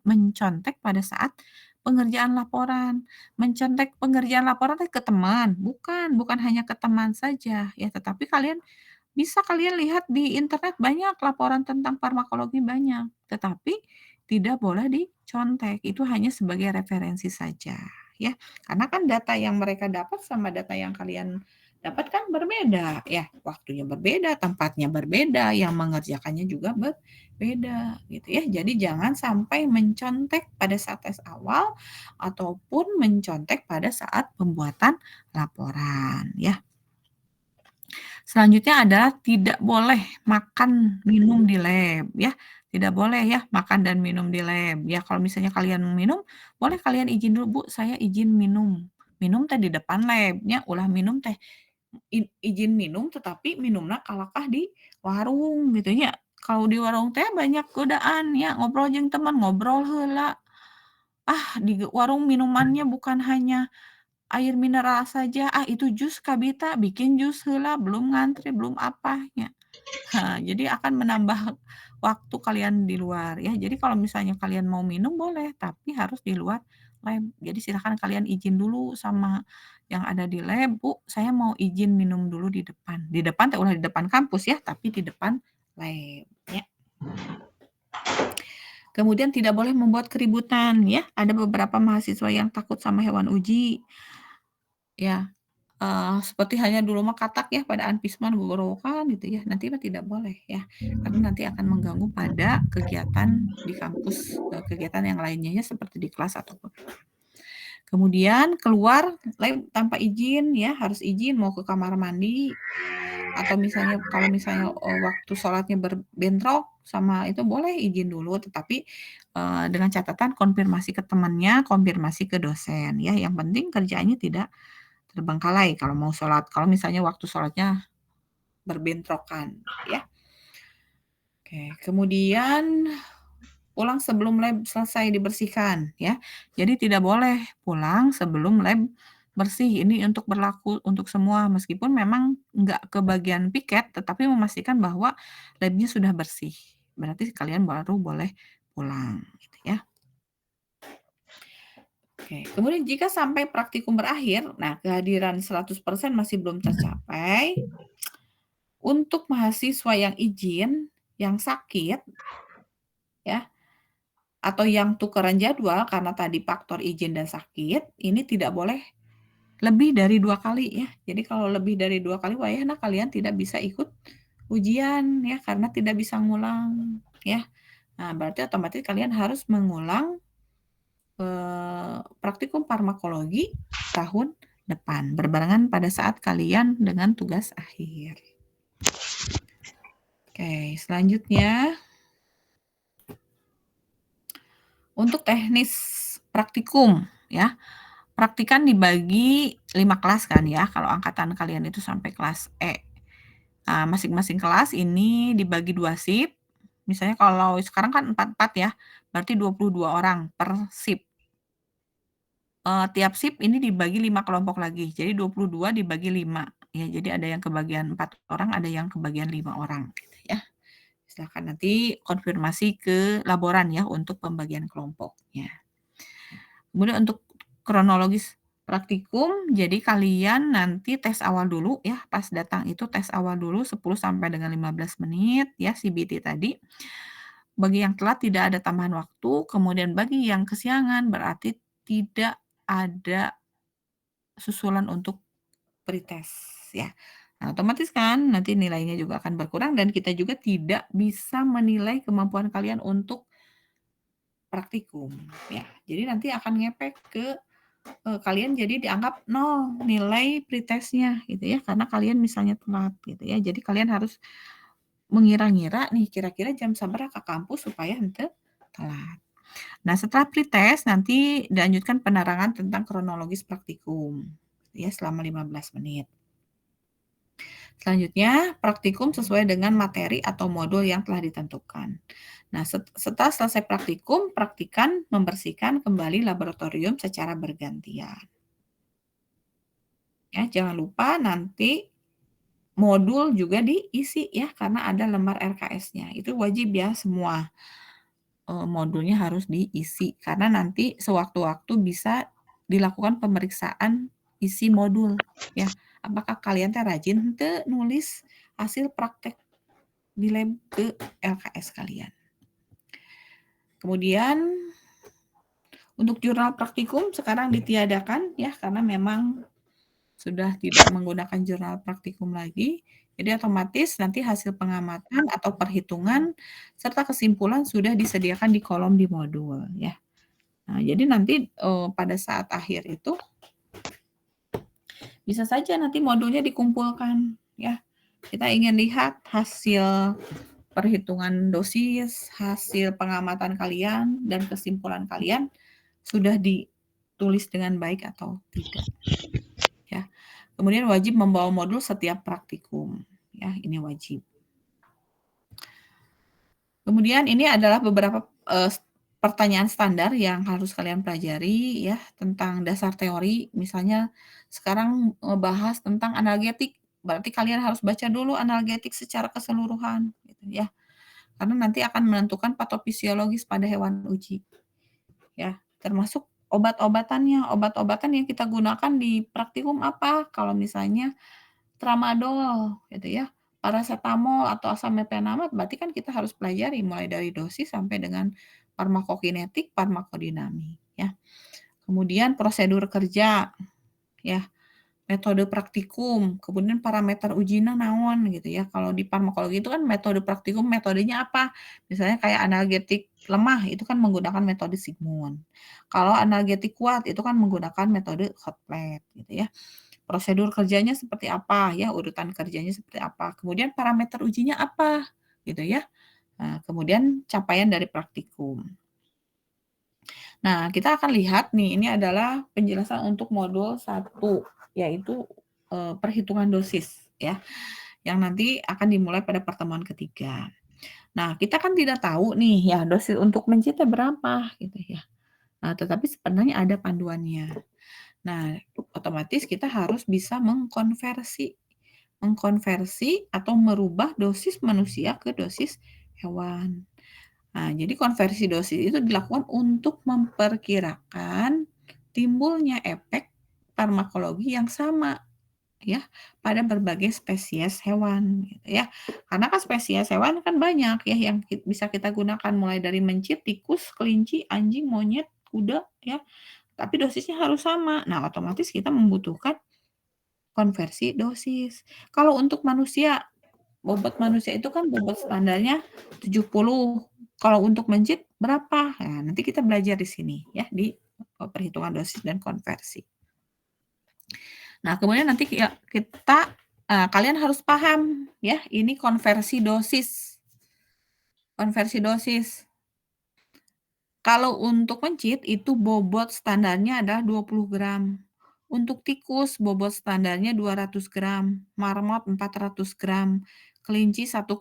mencontek pada saat pengerjaan laporan. Mencontek pengerjaan laporan teh ke teman, bukan hanya ke teman saja ya, tetapi bisa kalian lihat di internet banyak laporan tentang farmakologi banyak, tetapi tidak boleh dicontek, itu hanya sebagai referensi saja, ya. Karena kan data yang mereka dapat sama data yang kalian dapat kan berbeda, ya. Waktunya berbeda, tempatnya berbeda, yang mengerjakannya juga berbeda, gitu ya. Jadi jangan sampai mencontek pada saat tes awal ataupun mencontek pada saat pembuatan laporan, ya. Selanjutnya adalah tidak boleh makan, minum di lab ya, tidak boleh ya makan dan minum di lab. Ya kalau misalnya kalian minum, boleh kalian izin dulu, "Bu, saya izin minum." Minum teh di depan labnya, ulah minum teh izin minum tetapi minumna kalakah di warung gitu nya. Kalau di warung teh banyak godaan ya, ngobrol jeung teman, ngobrol heula. Ah, di warung minumannya bukan hanya air mineral saja, ah itu jus kabita, bikin jus heula, belum ngantri, belum apanya. Jadi akan menambah waktu kalian di luar ya. Jadi kalau misalnya kalian mau minum boleh, tapi harus di luar lab. Jadi silakan kalian izin dulu sama yang ada di lab, "Bu, saya mau izin minum dulu di depan." Di depan teh ulah di depan kampus ya, tapi di depan lab ya. Kemudian tidak boleh membuat keributan ya. Ada beberapa mahasiswa yang takut sama hewan uji. Ya, seperti hanya dulu mah katak ya pada Anpisman gogorokan gitu ya, nanti mah tidak boleh ya, karena nanti akan mengganggu pada kegiatan di kampus, kegiatan yang lainnya ya seperti di kelas ataupun kemudian keluar lab tanpa izin ya, harus izin mau ke kamar mandi atau misalnya kalau misalnya, waktu sholatnya bentrok sama itu boleh izin dulu, tetapi, dengan catatan konfirmasi ke temannya, konfirmasi ke dosen ya, yang penting kerjaannya tidak terbengkalai kalau mau sholat, kalau misalnya waktu sholatnya berbentrokan gitu ya. Oke, kemudian pulang sebelum lab selesai dibersihkan ya. Jadi tidak boleh pulang sebelum lab bersih, ini untuk berlaku untuk semua meskipun memang nggak ke bagian piket, tetapi memastikan bahwa labnya sudah bersih. Berarti kalian baru boleh pulang gitu ya. Oke, kemudian jika sampai praktikum berakhir, nah kehadiran 100% masih belum tercapai, untuk mahasiswa yang izin, yang sakit, ya, atau yang tukeran jadwal karena tadi faktor izin dan sakit, ini tidak boleh lebih dari 2 kali ya. Jadi kalau lebih dari 2 kali, wayahna kalian tidak bisa ikut ujian ya, karena tidak bisa ngulang ya. Nah, berarti otomatis kalian harus mengulang, praktikum farmakologi tahun depan, berbarengan pada saat kalian dengan tugas akhir. Oke, selanjutnya untuk teknis praktikum ya, praktikan dibagi 5 kelas kan ya, kalau angkatan kalian itu sampai kelas E. Nah, masing-masing kelas ini dibagi 2 shift, misalnya kalau sekarang kan 4-4 ya, berarti 22 orang per shift. Tiap shift ini dibagi 5 kelompok lagi, jadi 22 dibagi 5, ya jadi ada yang kebagian 4 orang, ada yang kebagian 5 orang gitu ya. Silahkan nanti konfirmasi ke laboran ya untuk pembagian kelompoknya. Kemudian untuk kronologis praktikum, jadi kalian nanti tes awal dulu ya, pas datang itu tes awal dulu 10 sampai dengan 15 menit ya, CBT tadi. Bagi yang telat tidak ada tambahan waktu, kemudian bagi yang kesiangan berarti tidak ada susulan untuk pretest ya. Nah, otomatis kan nanti nilainya juga akan berkurang dan kita juga tidak bisa menilai kemampuan kalian untuk praktikum ya. Jadi nanti akan ngepek ke kalian jadi dianggap 0 nilai pretestnya gitu ya, karena kalian misalnya telat gitu ya. Jadi kalian harus mengira-ngira nih kira-kira jam sabaraha ka kampus supaya henteu telat. Nah, setelah pretest nanti dilanjutkan penerangan tentang kronologis praktikum ya selama 15 menit. Selanjutnya, praktikum sesuai dengan materi atau modul yang telah ditentukan. Nah, setelah selesai praktikum, praktikan membersihkan kembali laboratorium secara bergantian. Ya, jangan lupa nanti modul juga diisi ya, karena ada lembar RKS-nya. Itu wajib ya semua modulnya harus diisi, karena nanti sewaktu-waktu bisa dilakukan pemeriksaan isi modul ya. Apakah kalian teh rajin teu nulis hasil praktek di lab ke LKS kalian. Kemudian untuk jurnal praktikum sekarang ditiadakan ya, karena memang sudah tidak menggunakan jurnal praktikum lagi. Jadi otomatis nanti hasil pengamatan atau perhitungan serta kesimpulan sudah disediakan di kolom di modul ya. Nah, jadi nanti pada saat akhir itu bisa saja nanti modulnya dikumpulkan ya. Kita ingin lihat hasil perhitungan dosis, hasil pengamatan kalian dan kesimpulan kalian sudah ditulis dengan baik atau tidak. Ya. Kemudian wajib membawa modul setiap praktikum. Ya, ini wajib. Kemudian ini adalah beberapa pertanyaan standar yang harus kalian pelajari ya tentang dasar teori. Misalnya sekarang bahas tentang analgetik, berarti kalian harus baca dulu analgetik secara keseluruhan gitu ya. Karena nanti akan menentukan patofisiologis pada hewan uji. Ya, termasuk obat-obatannya. Obat-obatan yang kita gunakan di praktikum apa? Kalau misalnya tramadol gitu ya, parasetamol atau asam mefenamat, berarti kan kita harus pelajari mulai dari dosis sampai dengan farmakokinetik, farmakodinamik ya. Kemudian prosedur kerja ya, metode praktikum, kemudian parameter ujina naon gitu ya. Kalau di farmakologi itu kan metode praktikum metodenya apa? Misalnya kayak analgetik lemah itu kan menggunakan metode Sigmund. Kalau analgetik kuat itu kan menggunakan metode hot plate gitu ya. Prosedur kerjanya seperti apa ya, urutan kerjanya seperti apa. Kemudian parameter ujinya apa gitu ya. Nah, kemudian capaian dari praktikum. Nah, kita akan lihat nih, ini adalah penjelasan untuk modul 1, yaitu perhitungan dosis ya, yang nanti akan dimulai pada pertemuan ketiga. Nah, kita kan tidak tahu nih ya dosis untuk mencita berapa gitu ya. Nah, tetapi sebenarnya ada panduannya. Nah, otomatis kita harus bisa mengkonversi atau merubah dosis manusia ke dosis hewan. Nah, jadi konversi dosis itu dilakukan untuk memperkirakan timbulnya efek farmakologi yang sama ya pada berbagai spesies hewan gitu ya. Karena kan spesies hewan kan banyak ya yang bisa kita gunakan mulai dari mencit, tikus, kelinci, anjing, monyet, kuda ya. Tapi dosisnya harus sama. Nah, otomatis kita membutuhkan konversi dosis. Kalau untuk manusia, bobot manusia itu kan bobot standarnya 70. Kalau untuk mencit berapa? Nah, nanti kita belajar di sini ya di perhitungan dosis dan konversi. Nah, kemudian nanti kita kalian harus paham ya, ini konversi dosis. Konversi dosis. Kalau untuk mencit itu bobot standarnya adalah 20 gram. Untuk tikus bobot standarnya 200 gram, marmot 400 gram, kelinci 1,5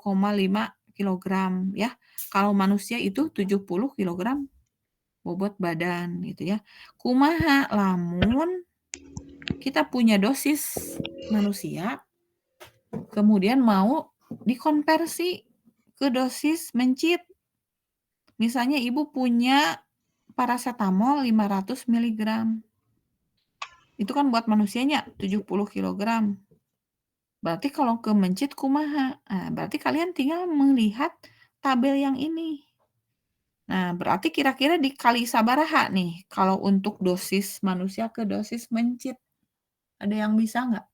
kilogram ya. Kalau manusia itu 70 kilogram bobot badan gitu ya. Kumaha lamun kita punya dosis manusia kemudian mau dikonversi ke dosis mencit. Misalnya ibu punya parasetamol 500 miligram. Itu kan buat manusianya 70 kilogram. Berarti kalau ke mencit kumaha? Nah, berarti kalian tinggal melihat tabel yang ini. Nah, berarti kira-kira dikali sabaraha nih kalau untuk dosis manusia ke dosis mencit? Ada yang bisa nggak?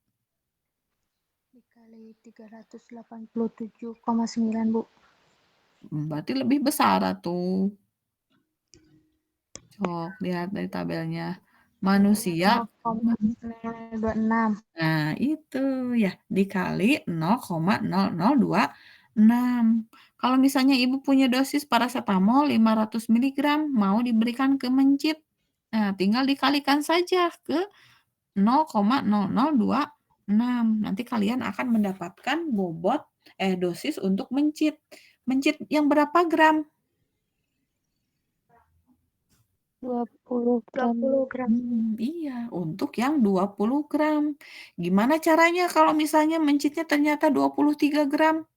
Dikali 387,9, Bu. Berarti lebih besar tuh. Cok, lihat dari tabelnya. Manusia 0,026. Nah, itu ya, dikali 0,0026. Kalau misalnya ibu punya dosis parasetamol 500 miligram, mau diberikan ke mencit. Nah, tinggal dikalikan saja ke 0,0026. 6. Nanti kalian akan mendapatkan dosis untuk mencit. Mencit yang berapa gram? 20 gram. 20 gram. Iya, untuk yang 20 gram. Gimana caranya kalau misalnya mencitnya ternyata 23 gram?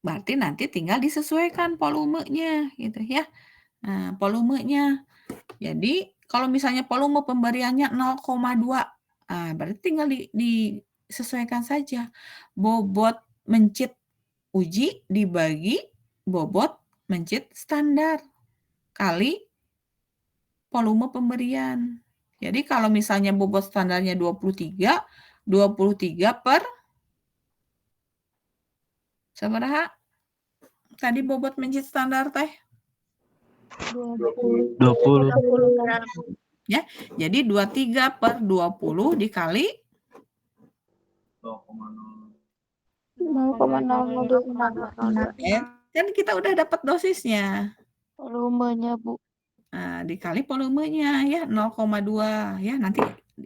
Berarti nanti tinggal disesuaikan volumenya gitu ya. Nah, volumenya. Jadi kalau misalnya volume pemberiannya 0,2, berarti tinggal disesuaikan saja. Bobot mencit uji dibagi bobot mencit standar kali volume pemberian. Jadi kalau misalnya bobot standarnya 23 per sabaraha? Tadi bobot mencit standar teh? 20. 20 gram. Ya, jadi 23 per 20 dikali 0,0026. kan kita udah dapat dosisnya. Volumenya, Bu. Nah, dikali volumenya ya 0,2 ya. Nanti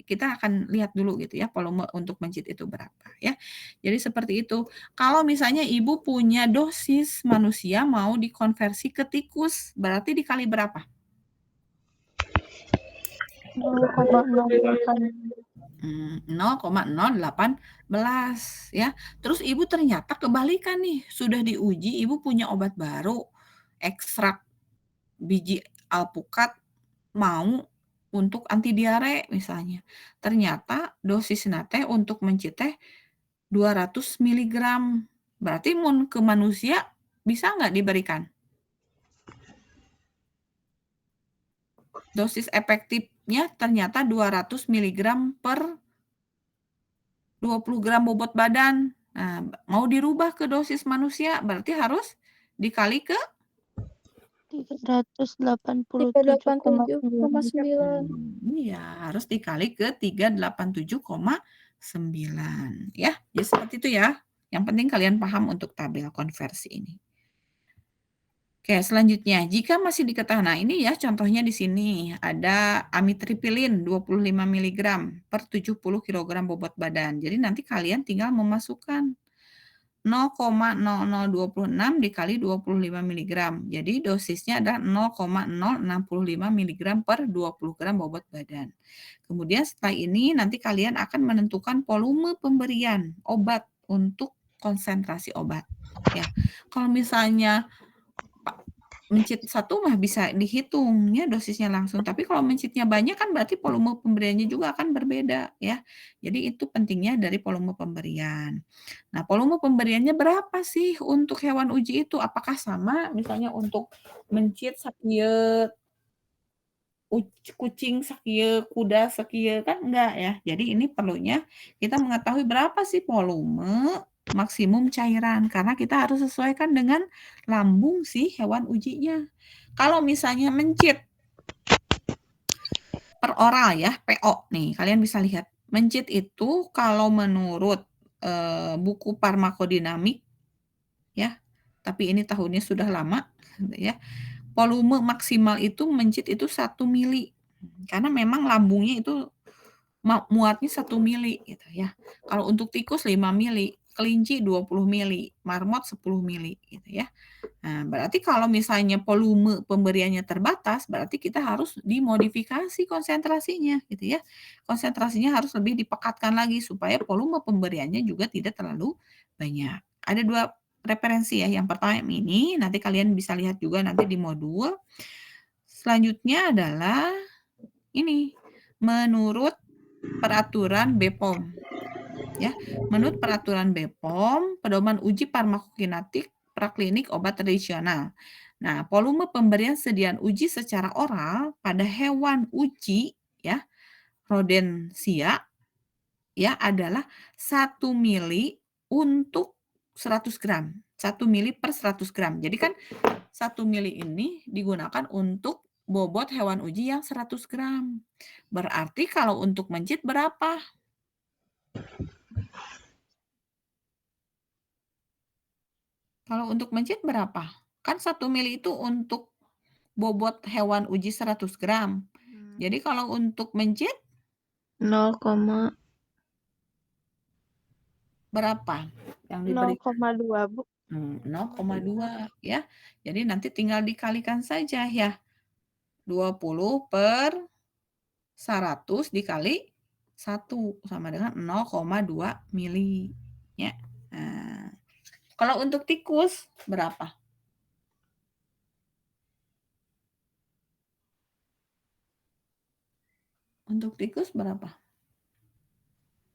kita akan lihat dulu gitu ya volume untuk mencit itu berapa ya. Jadi seperti itu. Kalau misalnya Ibu punya dosis manusia mau dikonversi ke tikus, berarti dikali berapa? 0,018 ya. Terus Ibu ternyata kebalikan nih, sudah diuji Ibu punya obat baru, ekstrak biji alpukat mau untuk anti diare misalnya. Ternyata dosis teh untuk mencit teh 200 miligram. Berarti mun ke manusia bisa nggak diberikan? Dosis efektifnya ternyata 200 miligram per 20 gram bobot badan. Nah, mau dirubah ke dosis manusia berarti harus dikali ke 387,9. Iya, harus dikali ke 387,9 ya. Jadi seperti itu ya. Yang penting kalian paham untuk tabel konversi ini. Oke, selanjutnya jika masih diketahui, nah ini ya contohnya di sini ada amitriptilin 25 mg per 70 kg bobot badan. Jadi nanti kalian tinggal memasukkan 0,0026 dikali 25 mg. Jadi dosisnya adalah 0,065 mg per 20 gram bobot badan. Kemudian setelah ini nanti kalian akan menentukan volume pemberian obat untuk konsentrasi obat. Ya, kalau misalnya mencit satu mah bisa dihitung ya dosisnya langsung. Tapi kalau mencitnya banyak kan berarti volume pemberiannya juga akan berbeda ya. Jadi itu pentingnya dari volume pemberian. Nah, volume pemberiannya berapa sih untuk hewan uji itu? Apakah sama misalnya untuk mencit sakieu, kucing sakieu, kuda sakieu, kan enggak ya. Jadi ini perlunya kita mengetahui berapa sih volume maksimum cairan karena kita harus sesuaikan dengan lambung si hewan ujinya. Kalau misalnya mencit per oral ya, PO nih, kalian bisa lihat. Mencit itu kalau menurut buku farmakodinamik ya, tapi ini tahunnya sudah lama ya. Volume maksimal itu mencit itu 1 mili. Karena memang lambungnya itu muatnya 1 mili gitu ya. Kalau untuk tikus 5 mili, kelinci 20 mili, marmot 10 mili gitu ya. Nah, berarti kalau misalnya volume pemberiannya terbatas, berarti kita harus dimodifikasi konsentrasinya gitu ya. Konsentrasinya harus lebih dipekatkan lagi supaya volume pemberiannya juga tidak terlalu banyak. Ada 2 referensi ya. Yang pertama ini, nanti kalian bisa lihat juga nanti di modul. Selanjutnya adalah ini, menurut peraturan BPOM. Ya, menurut peraturan BPOM, pedoman uji farmakokinetik praklinik obat tradisional. Nah, volume pemberian sediaan uji secara oral pada hewan uji ya, rodensia ya adalah 1 mili untuk 100 gram. 1 mili per 100 gram. Jadi kan 1 mili ini digunakan untuk bobot hewan uji yang 100 gram. Berarti kalau untuk mencit berapa? Kalau untuk mencit berapa? Kan 1 mili itu untuk bobot hewan uji 100 gram. Jadi kalau untuk mencit 0, berapa yang diberikan? 0,2 Bu. 0,2 ya. Jadi nanti tinggal dikalikan saja ya. 20/100 dikali 1 sama dengan 0,2 mili ya. Nah, kalau untuk tikus berapa? Untuk tikus berapa?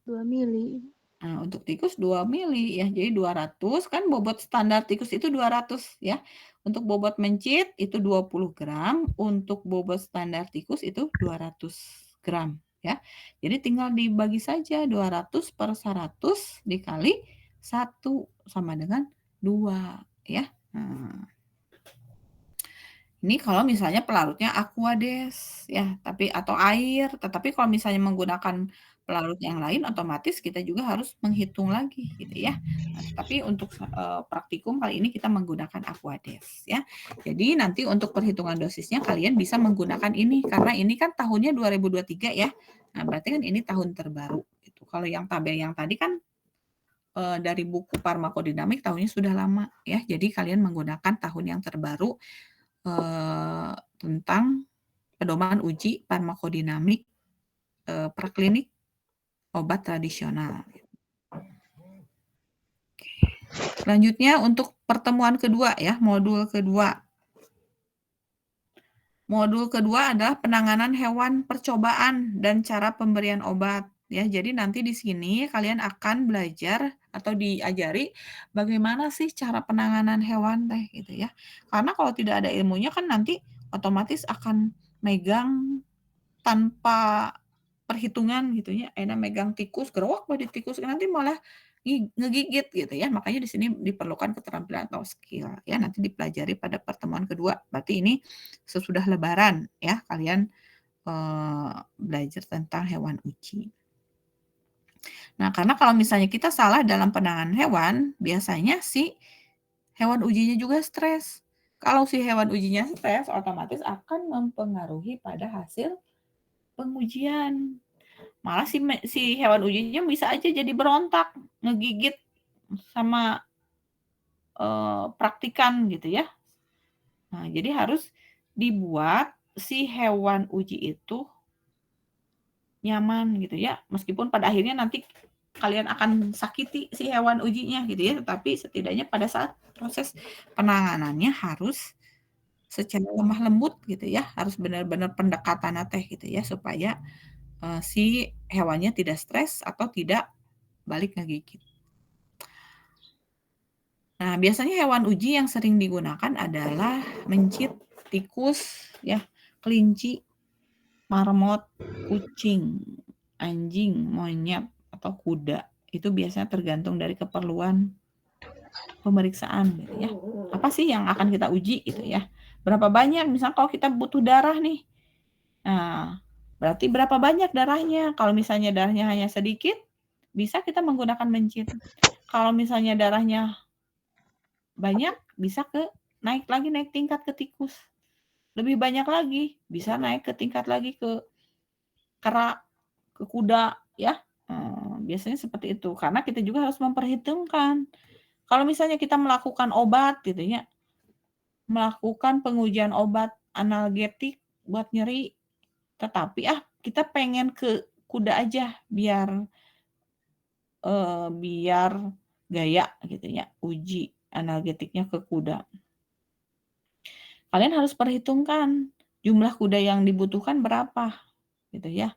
2 mili. Nah, untuk tikus 2 mili ya. Jadi 200 kan bobot standar tikus itu 200 ya. Untuk bobot mencit itu 20 gram, untuk bobot standar tikus itu 200 gram ya. Jadi tinggal dibagi saja 200/100 dikali 1 sama dengan 2 ya. Nah, ini kalau misalnya pelarutnya Aquades ya, tapi atau air, tetapi kalau misalnya menggunakan pelarut yang lain otomatis kita juga harus menghitung lagi gitu ya. Nah, tetapi untuk praktikum kali ini kita menggunakan Aquades ya. Jadi nanti untuk perhitungan dosisnya kalian bisa menggunakan ini karena ini kan tahunnya 2023 ya. Nah, berarti kan ini tahun terbaru gitu. Kalau yang tabel yang tadi kan dari buku farmakodinamik tahunnya sudah lama ya. Jadi kalian menggunakan tahun yang terbaru tentang pedoman uji farmakodinamik praklinik obat tradisional. Selanjutnya untuk pertemuan kedua ya, modul kedua. Modul kedua adalah penanganan hewan percobaan dan cara pemberian obat. Ya, jadi nanti di sini kalian akan belajar atau diajari bagaimana sih cara penanganan hewan teh gitu ya. Karena kalau tidak ada ilmunya kan nanti otomatis akan megang tanpa perhitungan gitu ya, enak megang tikus, gerowak di tikus, nanti malah ngegigit gitu ya. Makanya di sini diperlukan keterampilan atau skill ya, nanti dipelajari pada pertemuan kedua. Berarti ini sesudah lebaran ya, kalian belajar tentang hewan uji. Nah, karena kalau misalnya kita salah dalam penanganan hewan, biasanya si hewan ujinya juga stres. Kalau si hewan ujinya stres, otomatis akan mempengaruhi pada hasil pengujian. Malah si hewan ujinya bisa aja jadi berontak, ngegigit sama praktikan gitu ya. Nah, jadi harus dibuat si hewan uji itu nyaman gitu ya. Meskipun pada akhirnya nanti kalian akan sakiti si hewan ujinya gitu ya, tetapi setidaknya pada saat proses penanganannya harus secara lemah lembut gitu ya, harus benar-benar pendekatan teh gitu ya supaya si hewannya tidak stres atau tidak balik ngegigit. Nah, biasanya hewan uji yang sering digunakan adalah mencit, tikus, ya, kelinci, marmot, kucing, anjing, monyet, atau kuda. Itu biasanya tergantung dari keperluan pemeriksaan gitu ya. Apa sih yang akan kita uji gitu ya. Berapa banyak, misalnya kalau kita butuh darah nih. Nah, berarti berapa banyak darahnya. Kalau misalnya darahnya hanya sedikit, bisa kita menggunakan mencit. Kalau misalnya darahnya banyak, bisa naik tingkat ke tikus. Lebih banyak lagi, bisa naik ke tingkat lagi ke kera, ke kuda, ya. Biasanya seperti itu. Karena kita juga harus memperhitungkan. Kalau misalnya kita melakukan obat gitu ya, melakukan pengujian obat analgetik buat nyeri, tetapi kita pengen ke kuda aja biar gaya gitu ya, uji analgetiknya ke kuda. Kalian harus perhitungkan jumlah kuda yang dibutuhkan berapa gitu ya.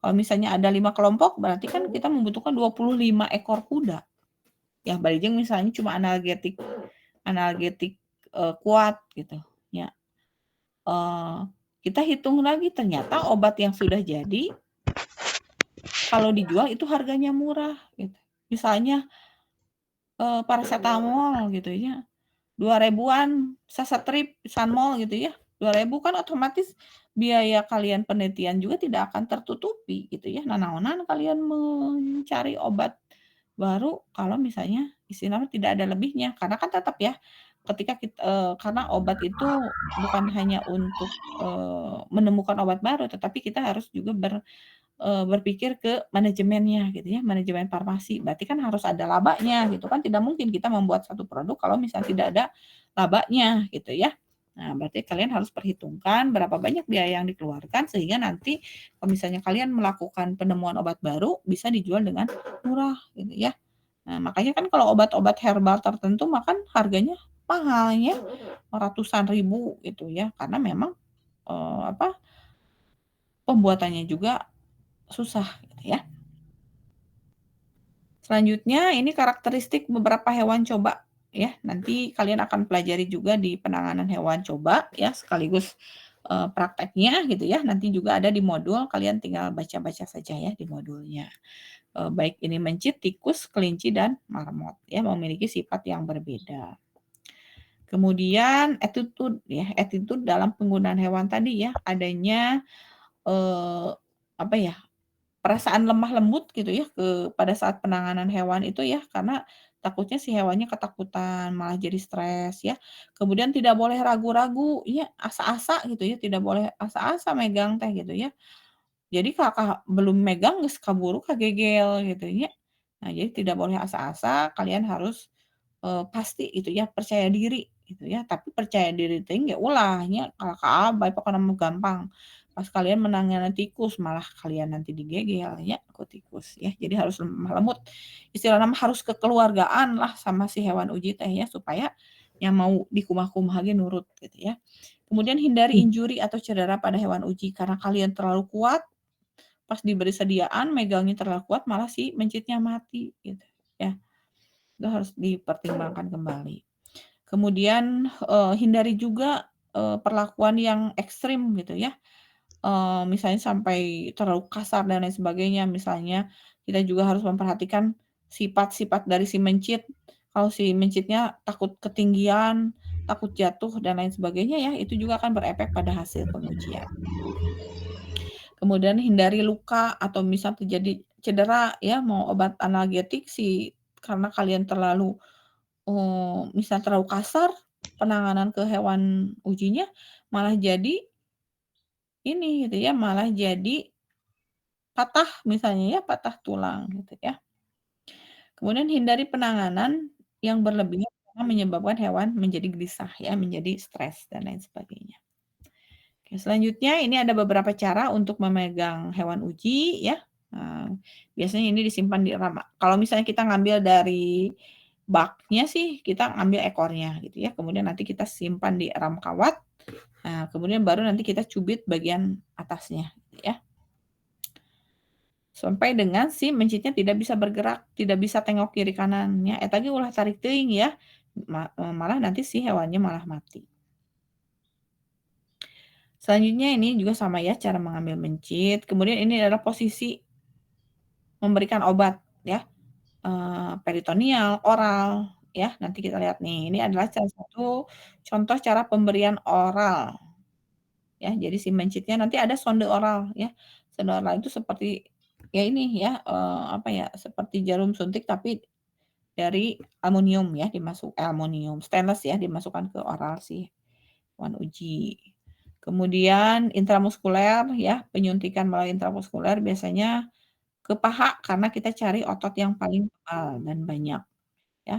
Kalau misalnya ada 5 kelompok berarti kan kita membutuhkan 25 ekor kuda. Ya barijeng misalnya cuma analgetik kuat gitu ya. Kita hitung lagi ternyata obat yang sudah jadi kalau dijual itu harganya murah gitu. Misalnya paracetamol gitu ya. 2.000-an sasetrip Sanmol gitu ya. 2.000 kan otomatis biaya kalian penelitian juga tidak akan tertutupi gitu ya. Nah, naonan kalian mencari obat baru kalau misalnya istilahnya tidak ada lebihnya. Karena kan tetap ya ketika karena obat itu bukan hanya untuk menemukan obat baru, tetapi kita harus juga berpikir ke manajemennya gitu ya, manajemen farmasi. Berarti kan harus ada labanya gitu kan, tidak mungkin kita membuat satu produk kalau misalnya tidak ada labanya gitu ya. Nah, berarti kalian harus perhitungkan berapa banyak biaya yang dikeluarkan sehingga nanti kalau misalnya kalian melakukan penemuan obat baru bisa dijual dengan murah gitu ya. Nah, makanya kan kalau obat-obat herbal tertentu makan harganya mahal ya, ratusan ribu gitu ya, karena memang, apa, pembuatannya juga susah gitu ya. Selanjutnya ini karakteristik beberapa hewan coba ya. Nanti kalian akan pelajari juga di penanganan hewan coba ya, sekaligus, prakteknya gitu ya. Nanti juga ada di modul, kalian tinggal baca-baca saja ya di modulnya. Baik ini mencit, tikus, kelinci, dan marmot ya, memiliki sifat yang berbeda. Kemudian attitude ya, attitude dalam penggunaan hewan tadi ya, adanya, apa ya, perasaan lemah lembut gitu ya pada saat penanganan hewan itu ya, karena takutnya si hewannya ketakutan, malah jadi stres ya. Kemudian tidak boleh ragu-ragu, ya asa-asa gitu ya, tidak boleh asa-asa megang teh gitu ya. Jadi Kakak belum megang geus kaburu kagegel gitu ya. Nah, jadi tidak boleh asa-asa, kalian harus, pasti gitu ya, percaya diri gitu ya. Tapi percaya diri teh ge ulah nya kalak-kalak pokona mah gampang. Pas kalian menangani tikus malah kalian nanti digegel ya ku tikus ya. Jadi harus lemah lembut. Istilahna mah harus kekeluargaan lah sama si hewan uji teh ya, supaya yang mau dikumah-kumah ge nurut gitu ya. Kemudian hindari injuri atau cedera pada hewan uji karena kalian terlalu kuat pas diberi sediaan megangnya terlalu kuat malah si mencitnya mati gitu ya. Itu harus dipertimbangkan kembali. Kemudian, hindari juga, perlakuan yang ekstrim gitu ya. Misalnya sampai terlalu kasar dan lain sebagainya. Misalnya kita juga harus memperhatikan sifat-sifat dari si mencit. Kalau si mencitnya takut ketinggian, takut jatuh dan lain sebagainya ya, itu juga akan berefek pada hasil pengujian. Kemudian hindari luka atau misal terjadi cedera ya, mau obat analgetik sih karena kalian terlalu, misal terlalu kasar penanganan ke hewan ujinya, malah jadi ini gitu ya, malah jadi patah misalnya ya, patah tulang gitu ya. Kemudian hindari penanganan yang berlebihan karena menyebabkan hewan menjadi gelisah ya, menjadi stres dan lain sebagainya. Oke, selanjutnya ini ada beberapa cara untuk memegang hewan uji ya. Biasanya ini disimpan di ram kalau misalnya kita ngambil dari baknya sih, kita ambil ekornya gitu ya, kemudian nanti kita simpan di ram kawat, nah kemudian baru nanti kita cubit bagian atasnya gitu ya. Sampai dengan si mencitnya tidak bisa bergerak, tidak bisa tengok kiri kanannya, eta ge ulah tarik teuing ya, malah nanti si hewannya malah mati. Selanjutnya ini juga sama ya cara mengambil mencit, kemudian ini adalah posisi memberikan obat ya, peritoneal, oral ya, nanti kita lihat nih, ini adalah salah satu contoh cara pemberian oral ya. Jadi si mencitnya nanti ada sonde oral ya, sonde oral itu seperti ya ini ya, apa ya, seperti jarum suntik tapi dari aluminium ya, aluminium, stainless ya, dimasukkan ke oral si hewan uji. Kemudian intramuskuler ya, penyuntikan melalui intramuskuler biasanya ke paha karena kita cari otot yang paling tebal dan banyak ya.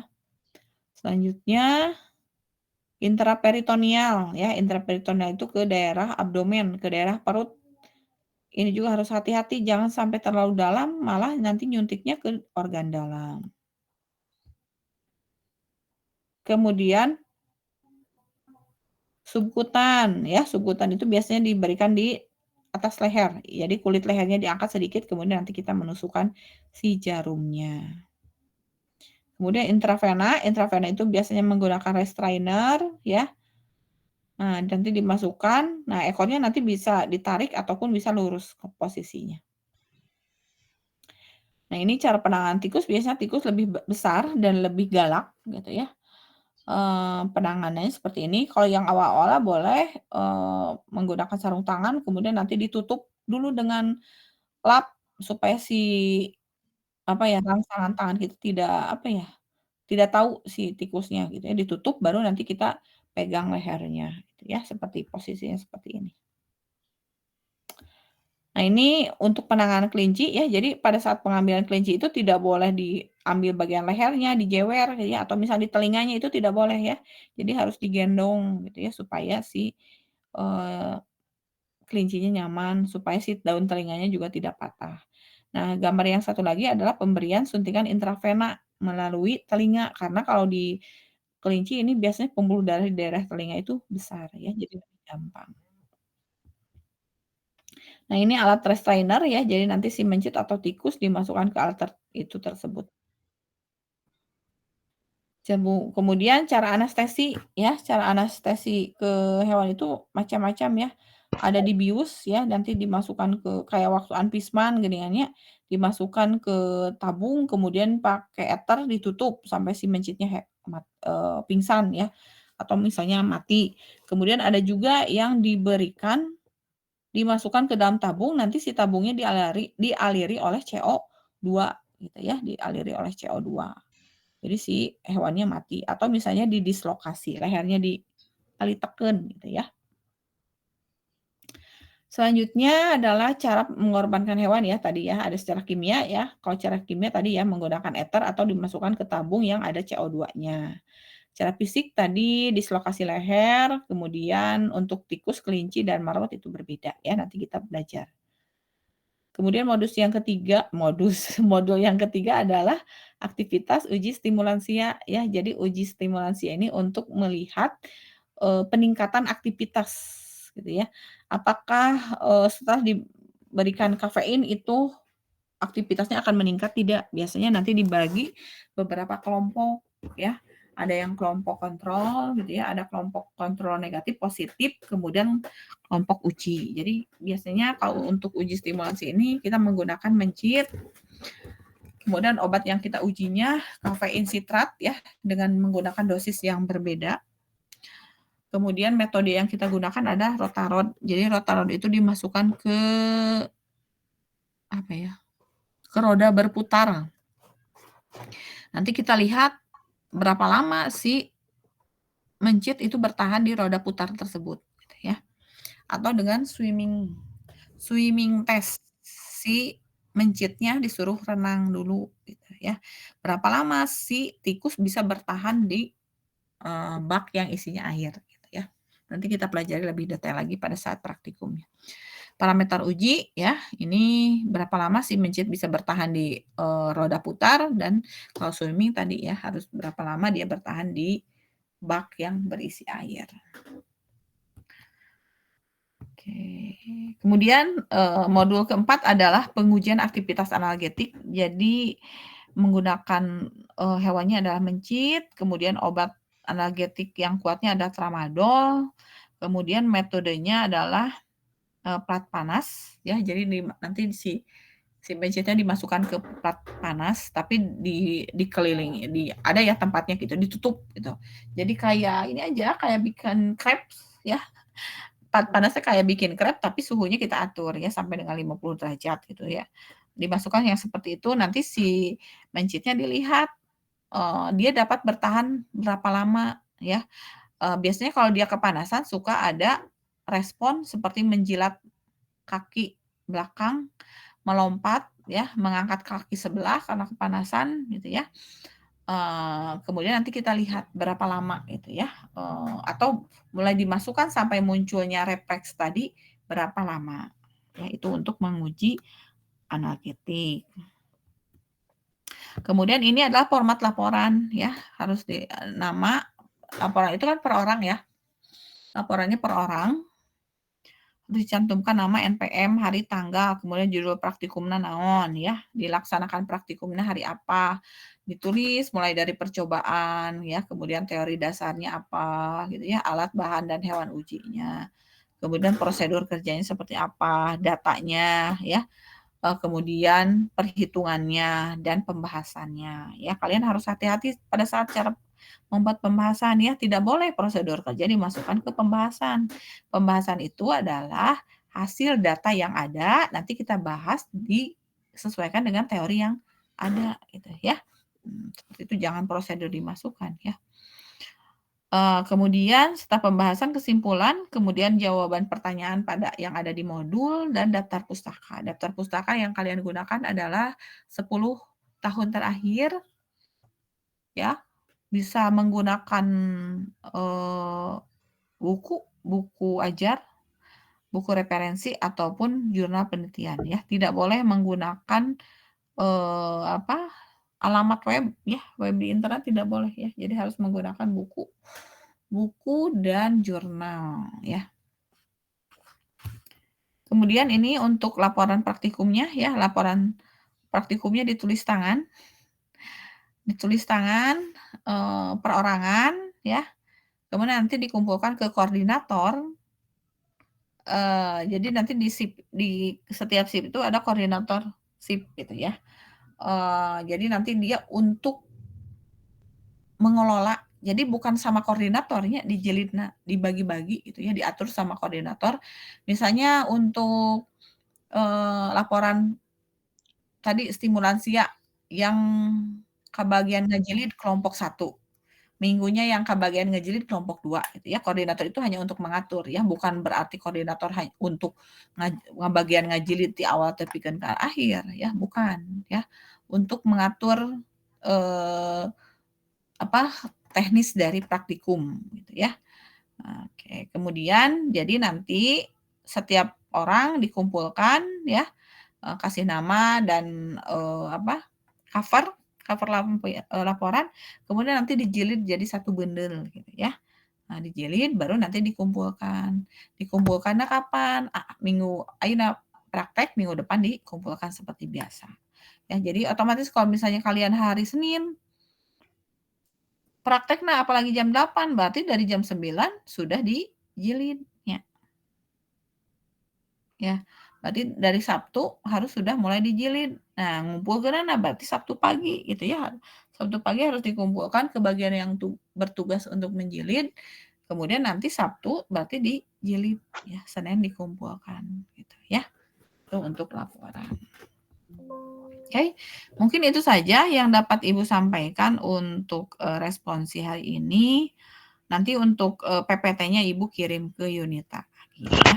Selanjutnya intraperitoneal ya, intraperitoneal itu ke daerah abdomen, ke daerah perut. Ini juga harus hati-hati jangan sampai terlalu dalam malah nanti nyuntiknya ke organ dalam. Kemudian subkutan ya, subkutan itu biasanya diberikan di atas leher. Jadi kulit lehernya diangkat sedikit kemudian nanti kita menusukkan si jarumnya. Kemudian intravena, intravena itu biasanya menggunakan restrainer ya. Nah, nanti dimasukkan, nah ekornya nanti bisa ditarik ataupun bisa lurus ke posisinya. Nah, ini cara penanganan tikus, biasanya tikus lebih besar dan lebih galak gitu ya. Penanganannya seperti ini, kalau yang awal-awal boleh, menggunakan sarung tangan kemudian nanti ditutup dulu dengan lap supaya si, apa ya, rangsangan tangan kita tidak, apa ya, tidak tahu si tikusnya gitu ya, ditutup baru nanti kita pegang lehernya gitu ya, seperti posisinya seperti ini. Nah, ini untuk penanganan kelinci ya, jadi pada saat pengambilan kelinci itu tidak boleh diambil bagian lehernya, dijewer gitu ya, atau misal di telinganya itu tidak boleh ya. Jadi harus digendong gitu ya, supaya si, eee, kelincinya nyaman, supaya si daun telinganya juga tidak patah. Nah, gambar yang satu lagi adalah pemberian suntikan intravena melalui telinga, karena kalau di kelinci ini biasanya pembuluh darah di daerah telinga itu besar ya, jadi lebih gampang. Nah, ini alat restrainer ya, jadi nanti si mencit atau tikus dimasukkan ke alat itu tersebut. Kemudian cara anestesi ya, cara anestesi ke hewan itu macam-macam ya. Ada dibius ya, nanti dimasukkan ke kayak waktu anpisman geningannya, dimasukkan ke tabung, kemudian pakai ether ditutup sampai si mencitnya pingsan ya, atau misalnya mati. Kemudian ada juga yang dimasukkan ke dalam tabung, nanti si tabungnya dialiri oleh CO2 gitu ya, dialiri oleh CO2. Jadi si hewannya mati atau misalnya didislokasi, lehernya diteken gitu ya. Selanjutnya adalah cara mengorbankan hewan ya tadi ya, ada secara kimia ya. Kalau cara kimia tadi ya menggunakan ether atau dimasukkan ke tabung yang ada CO2-nya. Cara fisik tadi dislokasi leher, kemudian untuk tikus, kelinci, dan marmut itu berbeda ya, nanti kita belajar. Kemudian modul yang ketiga adalah aktivitas uji stimulansia ya. Jadi uji stimulansia ini untuk melihat, peningkatan aktivitas gitu ya. Apakah, setelah diberikan kafein itu aktivitasnya akan meningkat tidak? Biasanya nanti dibagi beberapa kelompok ya. Ada yang kelompok kontrol gitu ya, ada kelompok kontrol negatif, positif, kemudian kelompok uji. Jadi biasanya kalau untuk uji stimulasi ini kita menggunakan mencit, kemudian obat yang kita ujinya kafein sitrat ya dengan menggunakan dosis yang berbeda. Kemudian metode yang kita gunakan ada rotarod. Jadi rotarod itu dimasukkan ke apa ya? Ke roda berputar. Nanti kita lihat berapa lama si mencit itu bertahan di roda putar tersebut gitu ya. Atau dengan swimming test, si mencitnya disuruh renang dulu gitu ya. Berapa lama si tikus bisa bertahan di, bak yang isinya air gitu ya. Nanti kita pelajari lebih detail lagi pada saat praktikumnya. Parameter uji ya, ini berapa lama si mencit bisa bertahan di, roda putar dan kalau swimming tadi ya harus berapa lama dia bertahan di bak yang berisi air. Oke. Kemudian, modul keempat adalah pengujian aktivitas analgetik. Jadi menggunakan, hewannya adalah mencit, kemudian obat analgetik yang kuatnya ada tramadol, kemudian metodenya adalah, plat panas ya. Jadi nanti si mencitnya dimasukkan ke plat panas, tapi dikelilingi, ada ya tempatnya gitu, ditutup gitu. Jadi kayak ini aja, kayak bikin crepes ya. Panasnya kayak bikin krep, tapi suhunya kita atur ya sampai dengan 50 derajat gitu ya. Dimasukkan yang seperti itu, nanti si mencitnya dilihat, dia dapat bertahan berapa lama ya. Biasanya kalau dia kepanasan suka ada respon seperti menjilat kaki belakang, melompat ya, mengangkat kaki sebelah karena kepanasan gitu ya. Kemudian nanti kita lihat berapa lama gitu ya, atau mulai dimasukkan sampai munculnya refleks tadi berapa lama, ya itu untuk menguji analgetik. Kemudian ini adalah format laporan ya, harus nama laporan itu kan per orang ya, laporannya per orang, dicantumkan nama, NPM, hari, tanggal, kemudian judul praktikumna naon ya, dilaksanakan praktikumnya hari apa, ditulis mulai dari percobaan ya, kemudian teori dasarnya apa gitu ya, alat, bahan, dan hewan ujinya. Kemudian prosedur kerjanya seperti apa, datanya ya, kemudian perhitungannya dan pembahasannya ya. Kalian harus hati-hati pada saat cara membuat pembahasan ya, tidak boleh prosedur kerja dimasukkan ke pembahasan. Pembahasan itu adalah hasil data yang ada, nanti kita bahas disesuaikan dengan teori yang ada gitu ya. Seperti itu jangan prosedur dimasukkan ya. Kemudian setelah pembahasan kesimpulan, kemudian jawaban pertanyaan pada yang ada di modul dan daftar pustaka. Daftar pustaka yang kalian gunakan adalah 10 tahun terakhir, ya. Bisa menggunakan, buku ajar, buku referensi, ataupun jurnal penelitian, ya. Tidak boleh menggunakan, alamat web, ya, web di internet tidak boleh, ya. Jadi harus menggunakan buku dan jurnal, ya. Kemudian ini untuk laporan praktikumnya, ya, laporan praktikumnya ditulis tangan, perorangan, ya. Kemudian nanti dikumpulkan ke koordinator. Jadi nanti di setiap SIP itu ada koordinator SIP gitu ya. Jadi nanti dia untuk mengelola, jadi bukan sama koordinatornya dijilidna, dibagi-bagi gitu ya, diatur sama koordinator. Misalnya untuk laporan tadi stimulansia yang kebagian ngejilid kelompok 1. Minggunya yang kebagian ngejilid kelompok 2 gitu ya. Koordinator itu hanya untuk mengatur ya, bukan berarti koordinator untuk ngebagian ngejilid di awal tepikeun ke akhir ya, bukan ya. Untuk mengatur teknis dari praktikum gitu ya. Oke, kemudian jadi nanti setiap orang dikumpulkan ya, kasih nama dan cover laporan, kemudian nanti dijilid jadi satu bundel gitu ya. Nah, dijilid baru nanti dikumpulkan. Dikumpulkannya kapan? Minggu ayeuna praktek, minggu depan dikumpulkan seperti biasa. Ya, jadi otomatis kalau misalnya kalian hari Senin praktekna apalagi jam 8, berarti dari jam 9 sudah dijilid, ya. Ya, berarti dari Sabtu harus sudah mulai dijilid. Nah, ngumpulkeunana berarti Sabtu pagi gitu ya. Sabtu pagi harus dikumpulkan ke bagian yang bertugas untuk menjilid, kemudian nanti Sabtu berarti dijilid ya, Senin dikumpulkan gitu ya. Itu untuk laporan. Oke, mungkin itu saja yang dapat Ibu sampaikan untuk responsi hari ini. Nanti untuk PPT-nya Ibu kirim ke Yunita lagi ya.